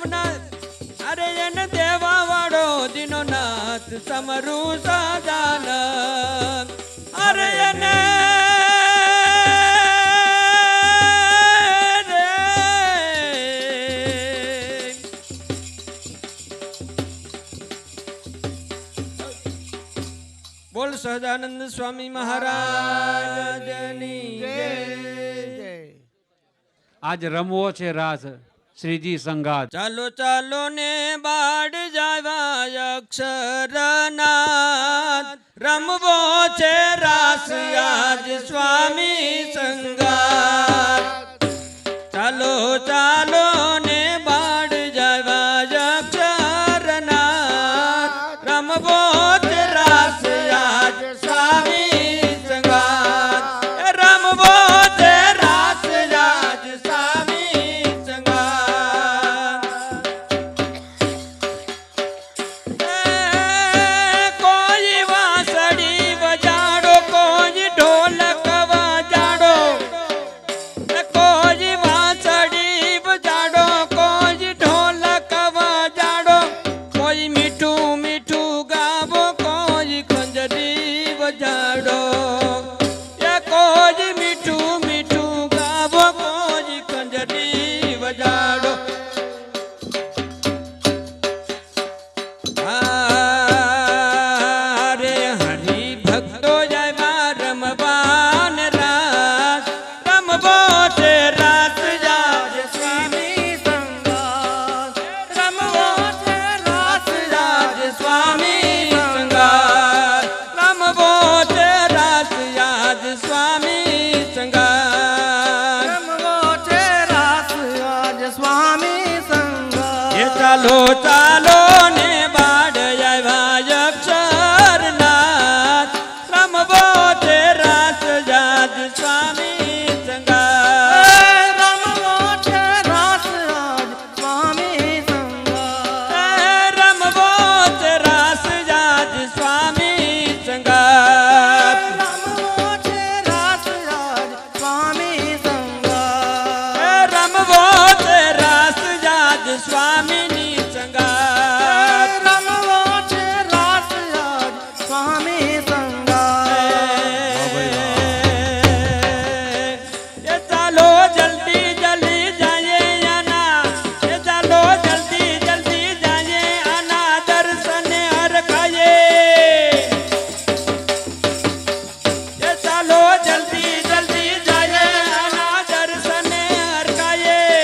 સોમનાથ અરે એને દેવા વાળો દીનો નાથ સમરું સજાનંદ અરે એને બોલ સહજાનંદ સ્વામી મહારાજની જય.
આજ રમવો છે રાસ શ્રીજી સંગાત.
ચાલો ચાલો ને બાડ જાવા અક્ષરનાથ રમવો છે રાસ આજ સ્વામી સંગાત. ચાલો ચાલો ને બાડ જાવા અક્ષરનાથ રમવો છે રાસ આજ સ્વામી સંગાત. રમવો છે રાસ આજ સ્વામી સંગાત. કોઈ વાંસળી વજાડો કોઈ ઢોલક વજાડો કોઈ વાંસળી વજાડો કોઈ ઢોલક વજાડો કોઈ મીઠું મીઠું ગાવો કોઈ ખંજરી વજાડો કોઈ મીઠું મીઠું ગાવો કોઈ ખંજરી વજાડો. રે હરિ ભક્તો જયવા રમવાન રાસ રમવો છે રાસ જાજ સ્વામી સંગાત. રમવો છે રાસ જાજ સ્વામી સંગાત. રમવો છે રાસ જાજ સ્વામી સંગાત. રમવો છે રાસ જાજ સ્વામી સંગાત. એ ચાલો ચાલો ને બાડ આવ્યા અક્ષરનાથ રમવો છે રાસ જાજ સ્વામી સંગાત. રમવો છે રાસ જાજ સ્વામી સંગાત. રમવો છે રાસ જાજ સ્વામી સંગાત. રમવો છે રાસ જાજ સ્વામી સંગાત. રમવો છે રાસ જાજ સ્વામીની સંગાત. રમવો છે રાસ જાજ સ્વામી સંગાત. એ ચાલો જલ્દી જલ્દી જાયે આના એ ચાલો જલ્દી જલ્દી જાયે આના દર્શને હરખાયે. એ ચાલો જલ્દી જલ્દી જાયે આના દર્શને હરખાયે.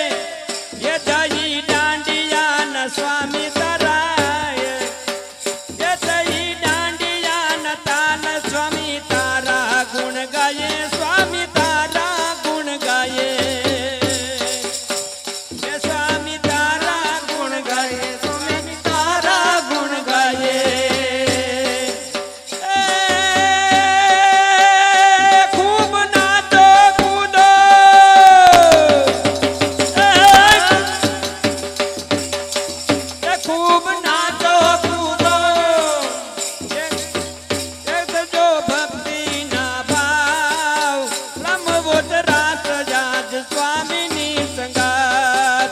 એ જઈ દાંડિયાના સ્વામી તરાય એ જઈ દાંડિયાના તાન સ્વામી તારા ગુણ ગાયે સ્વામી તારા ગુણ ગાયે. એ સ્વામી તારા ગુણ ગાયે સ્વામી તારા ગુણ ગાયે. ખૂબ નાચો કૂદો ખૂબ નાચો કૂદો જો ભક્તિ ના ભાવ રમવો છે રાસ જાજ સ્વામીની સંગાત.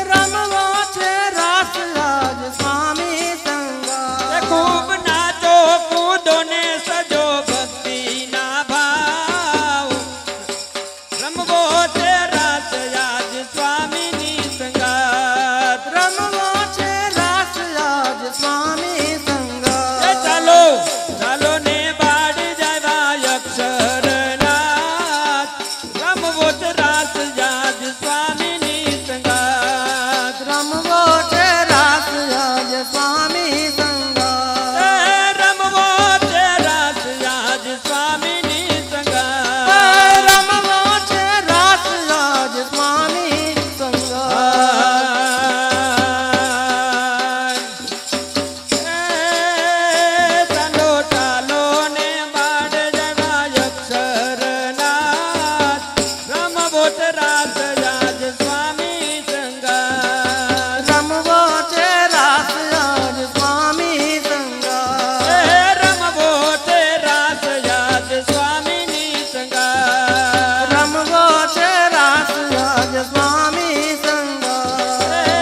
રમવો છે રાસ જાજ સ્વામી સંગાત. ખૂબ નાચો કૂદો ને સજો ભક્તિ ના ભાવ રમવો છે રાસ જાજ સ્વામીની સંગાત. રમવો છે રાસ જાજ સ્વામી સંગાત. એ ચાલો ચાલો ને બાડ જાવા અક્ષરનાથ રમવો છે રાસ જાજ સ્વામીની સંગાત. રમવો છે રાસ જાજ સ્વામી સંગાત. રમવો છે રાસ જાજ સ્વામીની સંગાત. રમવો છે રાસ જાજ સ્વામી સંગાત. ચાલો ચાલો ને બાડ જવા અક્ષરનાથ રમવો છે રાસ જાજ સ્વામી સંગાત. રમવો છે રાસ જાજ સ્વામી સંગાત. રમવો છે રાસ જાજ સ્વામીની સંગાત. રમવો છે રાસ જાજ સ્વામી સંગાત.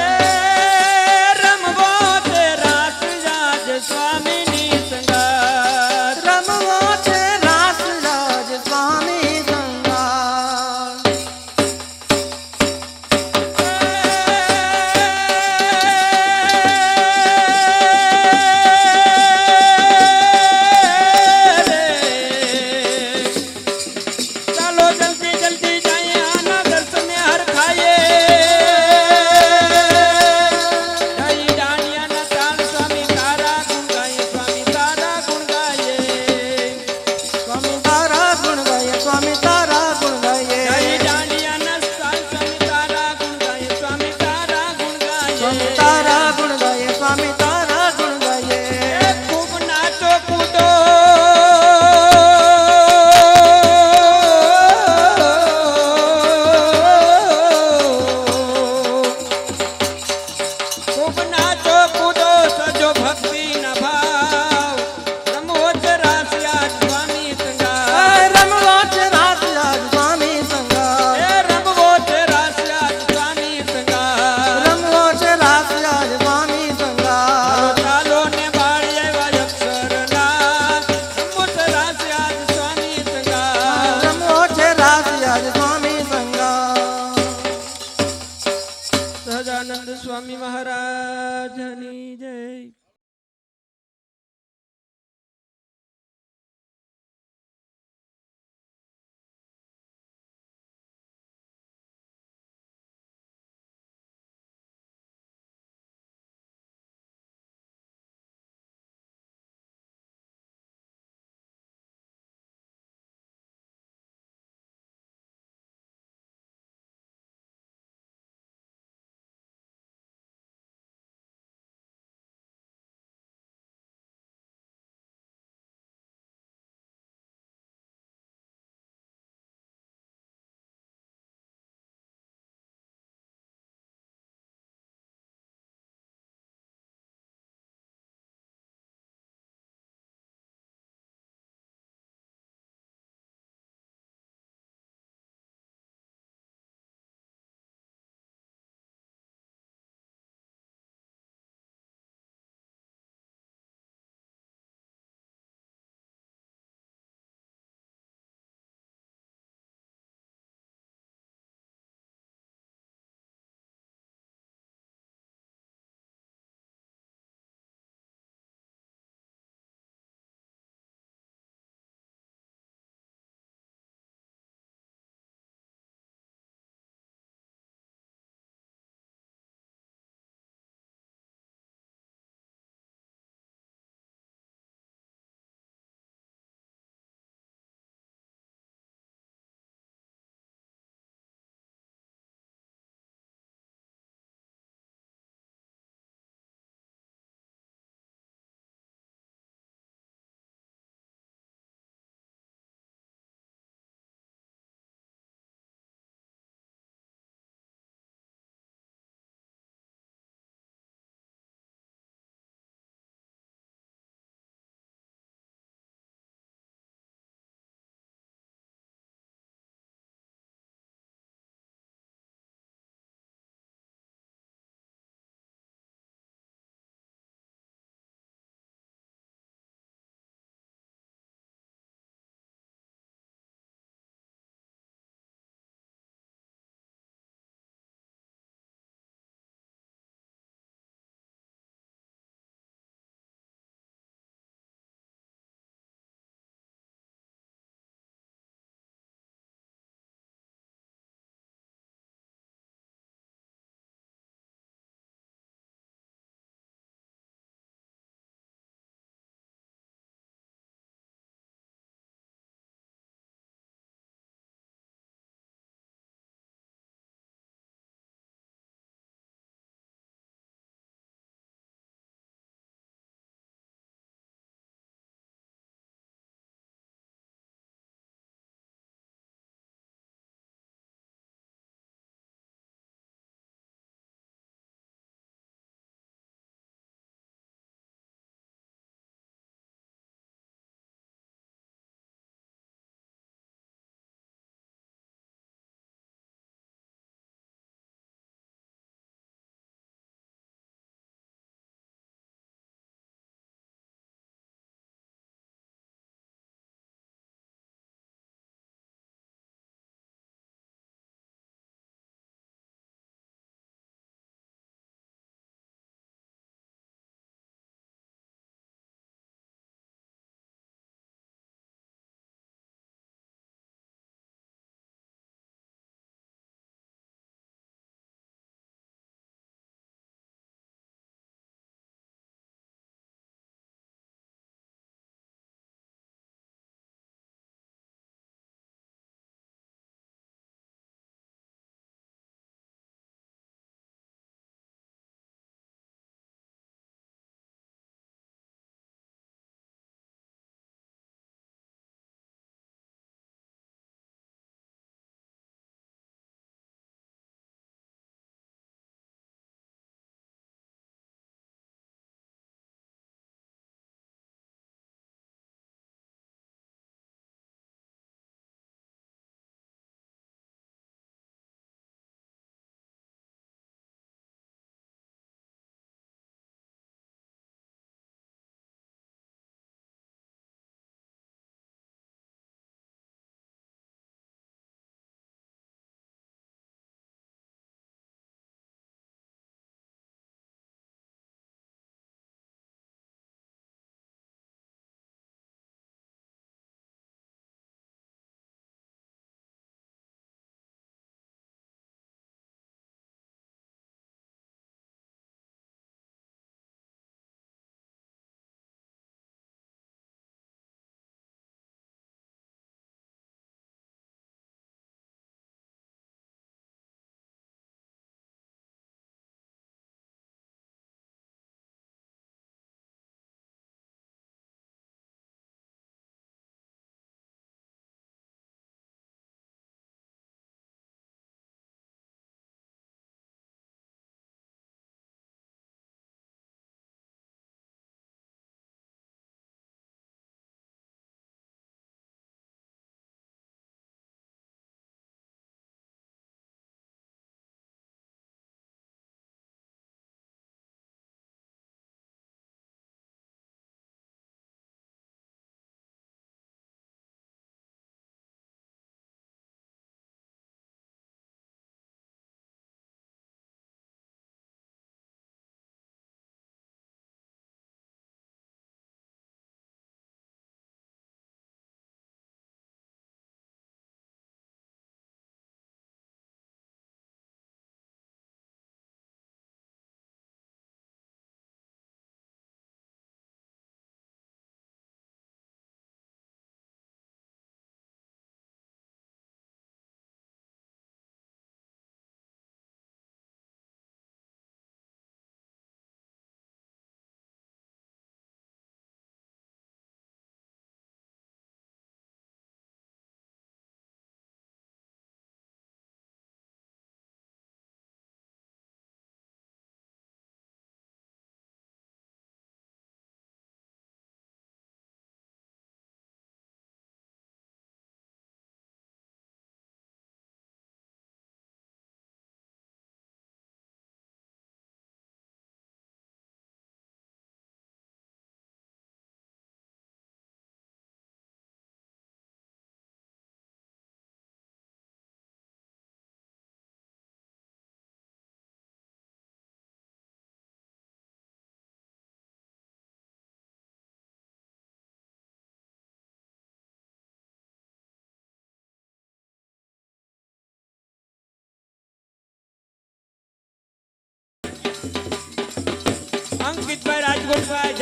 સહજાનંદ સ્વામી મહારાજની જય.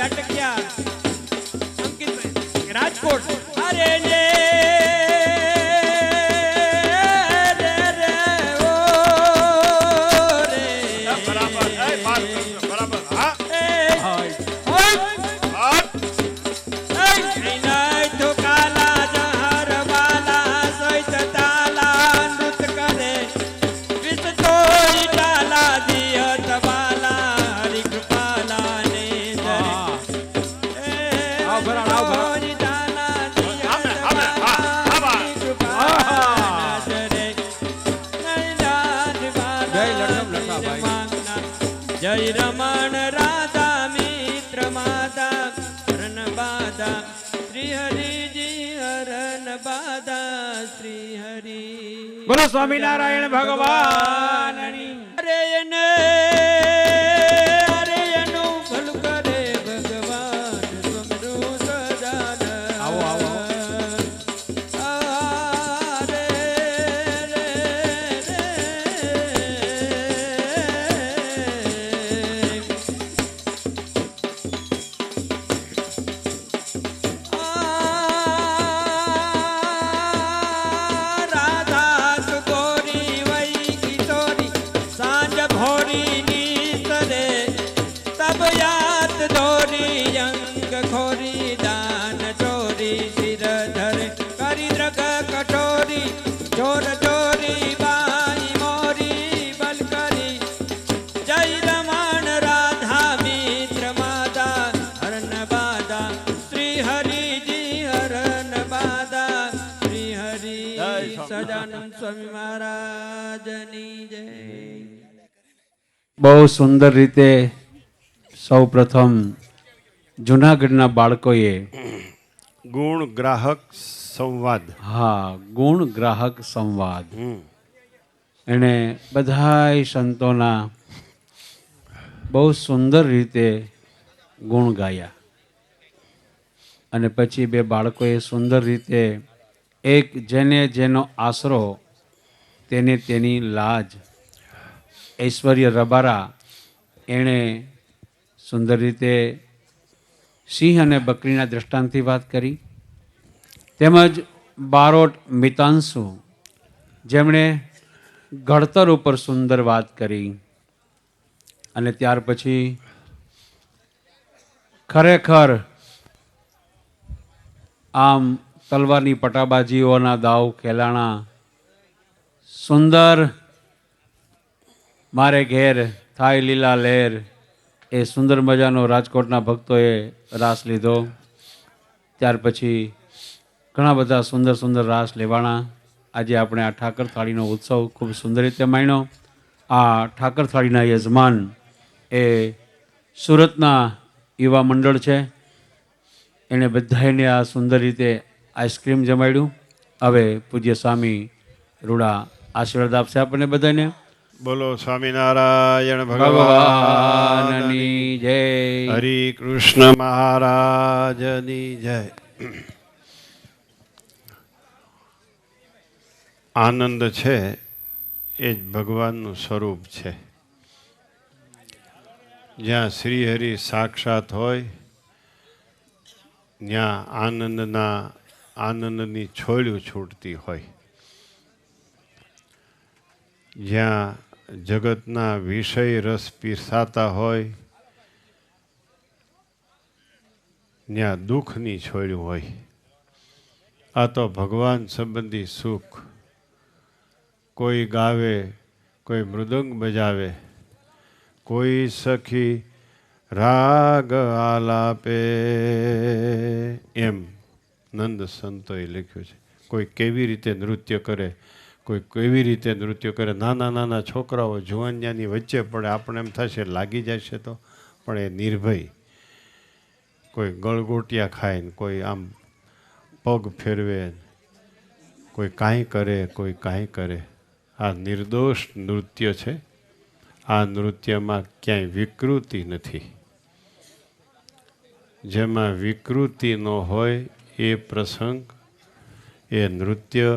જાટકિયા અંકિતભાઈ રાજકોટ અરે ને જય રમણ રાધા મિત્ર માતા હરણ બાધા શ્રી હરિજી હરણ બાધા શ્રી હરિ
બોલો સ્વામિનારાયણ ભગવાનની.
અરે એને અરે એનું ભલું કરે ભગવાન સમરું સદાન.
આવો આવો
ચોર ચોરી બાઈ મોરી બલકરી જય રમણ રાધા મિત્ર માતા હરણ બાધા શ્રી હરિજી હરણ બાધા શ્રી હરિ સદાનંદ સ્વામી મહારાજની જય.
બહુ સુંદર રીતે સૌ પ્રથમ જુનાગઢના બાળકોએ
ગુણ ગ્રાહક સંવાદ,
હા, ગુણ ગ્રાહક સંવાદ, એણે બધાય સંતોના બહુ સુંદર રીતે ગુણ ગાયા. અને પછી બે બાળકોએ સુંદર રીતે એક જેને જેનો આશરો તેને તેની લાજ, ઐશ્વર્ય રબારા એણે સુંદર રીતે સિંહ અને બકરીના દ્રષ્ટાંતથી વાત કરી. તેમજ બારોટ મિતાંશુ જેમણે ઘડતર ઉપર સુંદર વાત કરી. અને ત્યાર પછી ખરેખર આમ તલવારની પટાબાજીઓના દાવ ખેલાણા સુંદર મારે ઘેર થાય લીલા લહેર એ સુંદર મજાનો રાજકોટના ભક્તોએ રાસ લીધો. ત્યાર પછી ઘણા બધા સુંદર સુંદર રાસ લેવાણા. આજે આપણે આ ઠાકર થાળીનો ઉત્સવ ખૂબ સુંદર રીતે માણ્યો. આ ઠાકર થાળીના યજમાન એ સુરતના યુવા મંડળ છે. એણે બધાને આ સુંદર રીતે આઈસ્ક્રીમ જમાડ્યું. હવે પૂજ્ય સ્વામી રૂડા આશીર્વાદ આપશે આપણને બધાને.
બોલો સ્વામિનારાયણ
ભગવાનની જય.
હરિ કૃષ્ણ મહારાજની જય. આનંદ છે એ જ ભગવાનનું સ્વરૂપ છે. જ્યાં શ્રી હરિ સાક્ષાત હોય ત્યાં આનંદની છોડ્યું છૂટતી હોય. જ્યાં જગતના વિષય રસ પીરસાતા હોય ત્યાં દુઃખની છોડ્યું હોય. આ તો ભગવાન સંબંધી સુખ. કોઈ ગાવે, કોઈ મૃદંગ બજાવે, કોઈ સખી રાગ આલાપે, એમ નંદ સંતોએ લખ્યું છે. કોઈ કેવી રીતે નૃત્ય કરે, કોઈ કેવી રીતે નૃત્ય કરે. નાના નાના છોકરાઓ જુવાનિયાની વચ્ચે પડે, આપણે એમ થશે લાગી જશે તો, પણ એ નિર્ભય. કોઈ ગળગોટિયા ખાય ને કોઈ આમ પગ ફેરવે, કોઈ કાંઈ કરે, કોઈ કાંઈ કરે. આ નિર્દોષ નૃત્ય છે. આ નૃત્યમાં ક્યાંય વિકૃતિ નથી. જેમાં વિકૃતિ ન હોય એ પ્રસંગ, એ નૃત્ય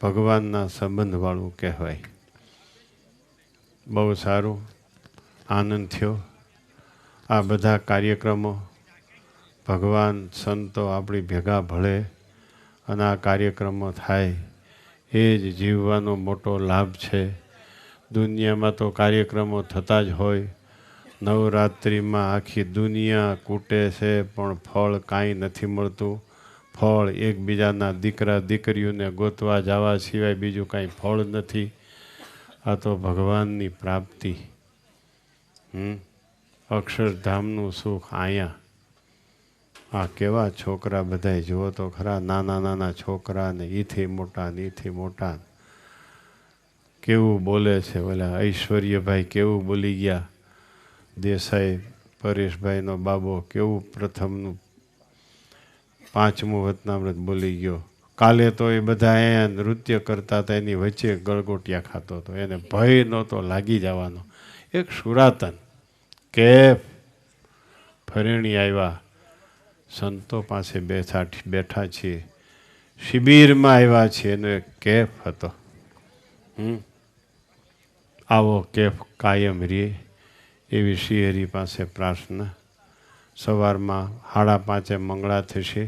ભગવાનના સંબંધવાળું કહેવાય. બહુ સારું, આનંદ થયો. આ બધા કાર્યક્રમો ભગવાન સંતો આપણી ભેગા ભળે અને આ કાર્યક્રમો થાય એ જ જીવવાનો મોટો લાભ છે. દુનિયામાં તો કાર્યક્રમો થતા જ હોય. નવરાત્રિમાં આખી દુનિયા કૂટે છે પણ ફળ કાંઈ નથી મળતું. ફળ એકબીજાના દીકરા દીકરીઓને ગોતવા જવા સિવાય બીજું કાંઈ ફળ નથી. આ તો ભગવાનની પ્રાપ્તિ. અક્ષરધામનું સુખ અહીંયા. આ કેવા છોકરા બધાય જુઓ તો ખરા, નાના નાના છોકરા ને ઈથી મોટા ને ઈથી મોટા. કેવું બોલે છે ઓલા ઐશ્વર્યભાઈ, કેવું બોલી ગયા. દેસાઈ પરેશભાઈનો બાબો કેવું પ્રથમનું 5મું વતનામૃત બોલી ગયો. કાલે તો એ બધા અહીંયા નૃત્ય કરતા હતા, એની વચ્ચે ગળગોટિયા ખાતો હતો. એને ભય નહોતો લાગી જવાનો. એક સુરાતન કે ફરેણી આવ્યા, સંતો પાસે બેઠા છીએ, શિબિરમાં આવ્યા છીએ, એનો એક કેફ હતો. આવો કેફ કાયમ રે એવી શ્રીહરિ પાસે પ્રાર્થના. સવારમાં 5:30 મંગળા થશે.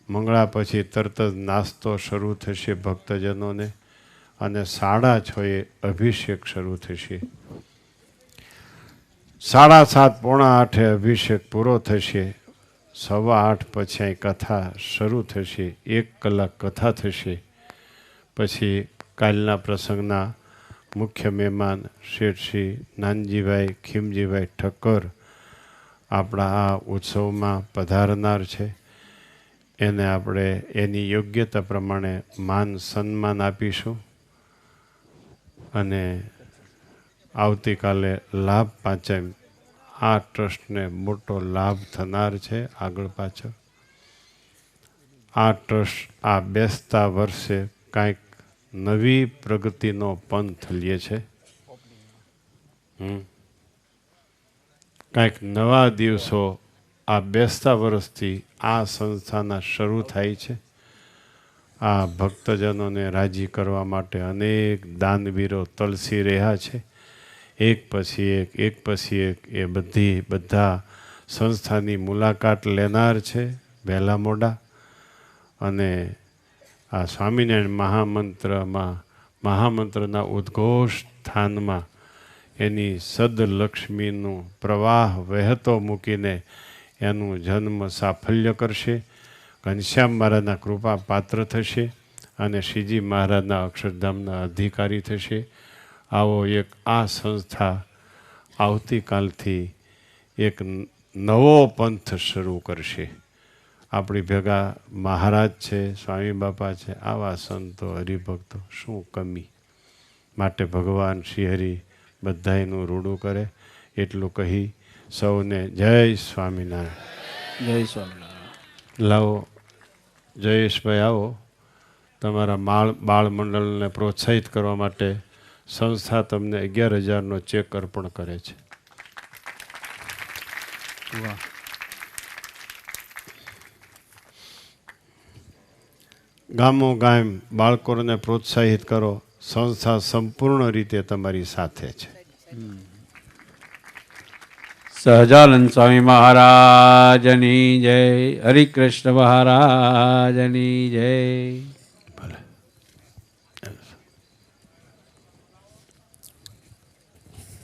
મંગળા પછી તરત જ નાસ્તો શરૂ થશે ભક્તજનોને, અને 6:30 અભિષેક શરૂ થશે. 7:30 પોણા 8 અભિષેક પૂરો થશે. 8:15 પછી અહીં કથા શરૂ થશે. 1 કલાક કથા થશે. પછી કાલના પ્રસંગના મુખ્ય મહેમાન શેઠ શ્રી નાનજીભાઈ ખીમજીભાઈ ઠક્કર આપણા આ ઉત્સવમાં પધારનાર છે. એને આપણે એની યોગ્યતા પ્રમાણે માન સન્માન આપીશું. અને આવતીકાલે લાભ પાંચમ આ ટ્રસ્ટને મોટો લાભ થનાર છે. આગળ પાછળ આ ટ્રસ્ટ આ બેસતા વર્ષે કાંઈક નવી પ્રગતિનો પંથ લે છે. કાંઈક નવા દિવસો આ બેસતા વર્ષથી આ સંસ્થાના શરૂ થાય છે. આ ભક્તજનોને રાજી કરવા માટે અનેક દાનવીરો તલસી રહ્યા છે. એક પછી એક એ બધા સંસ્થાની મુલાકાત લેનાર છે વહેલા મોડા. અને આ સ્વામિનારાયણ મહામંત્રના ઉદ્ઘોષ સ્થાનમાં એની સદલક્ષ્મીનું પ્રવાહ વહેતો મૂકીને એનું જન્મ સાફલ્ય કરશે. ઘનશ્યામ મહારાજના કૃપા પાત્ર થશે અને શ્રીજી મહારાજના અક્ષરધામના અધિકારી થશે. આવો એક આ સંસ્થા આવતીકાલથી એક નવો પંથ શરૂ કરશે. આપણી ભેગા મહારાજ છે, સ્વામી બાપા છે, આવા સંતો હરિભક્તો શું કમી. માટે ભગવાન શ્રીહરિ બધાયનું રૂડું કરે. એટલું કહી સૌને જય સ્વામિનારાયણ.
જય સ્વામિનારાયણ.
લાવો જયેશભાઈ, આવો. તમારા બાળ મંડળને પ્રોત્સાહિત કરવા માટે સંસ્થા તમને 11,000નો ચેક અર્પણ કરે છે. વાહ. ગામો ગામ બાળકોને પ્રોત્સાહિત કરો. સંસ્થા સંપૂર્ણ રીતે તમારી સાથે છે.
સહજાનંદ સ્વામી મહારાજની જય. હરિકૃષ્ણ મહારાજની જય.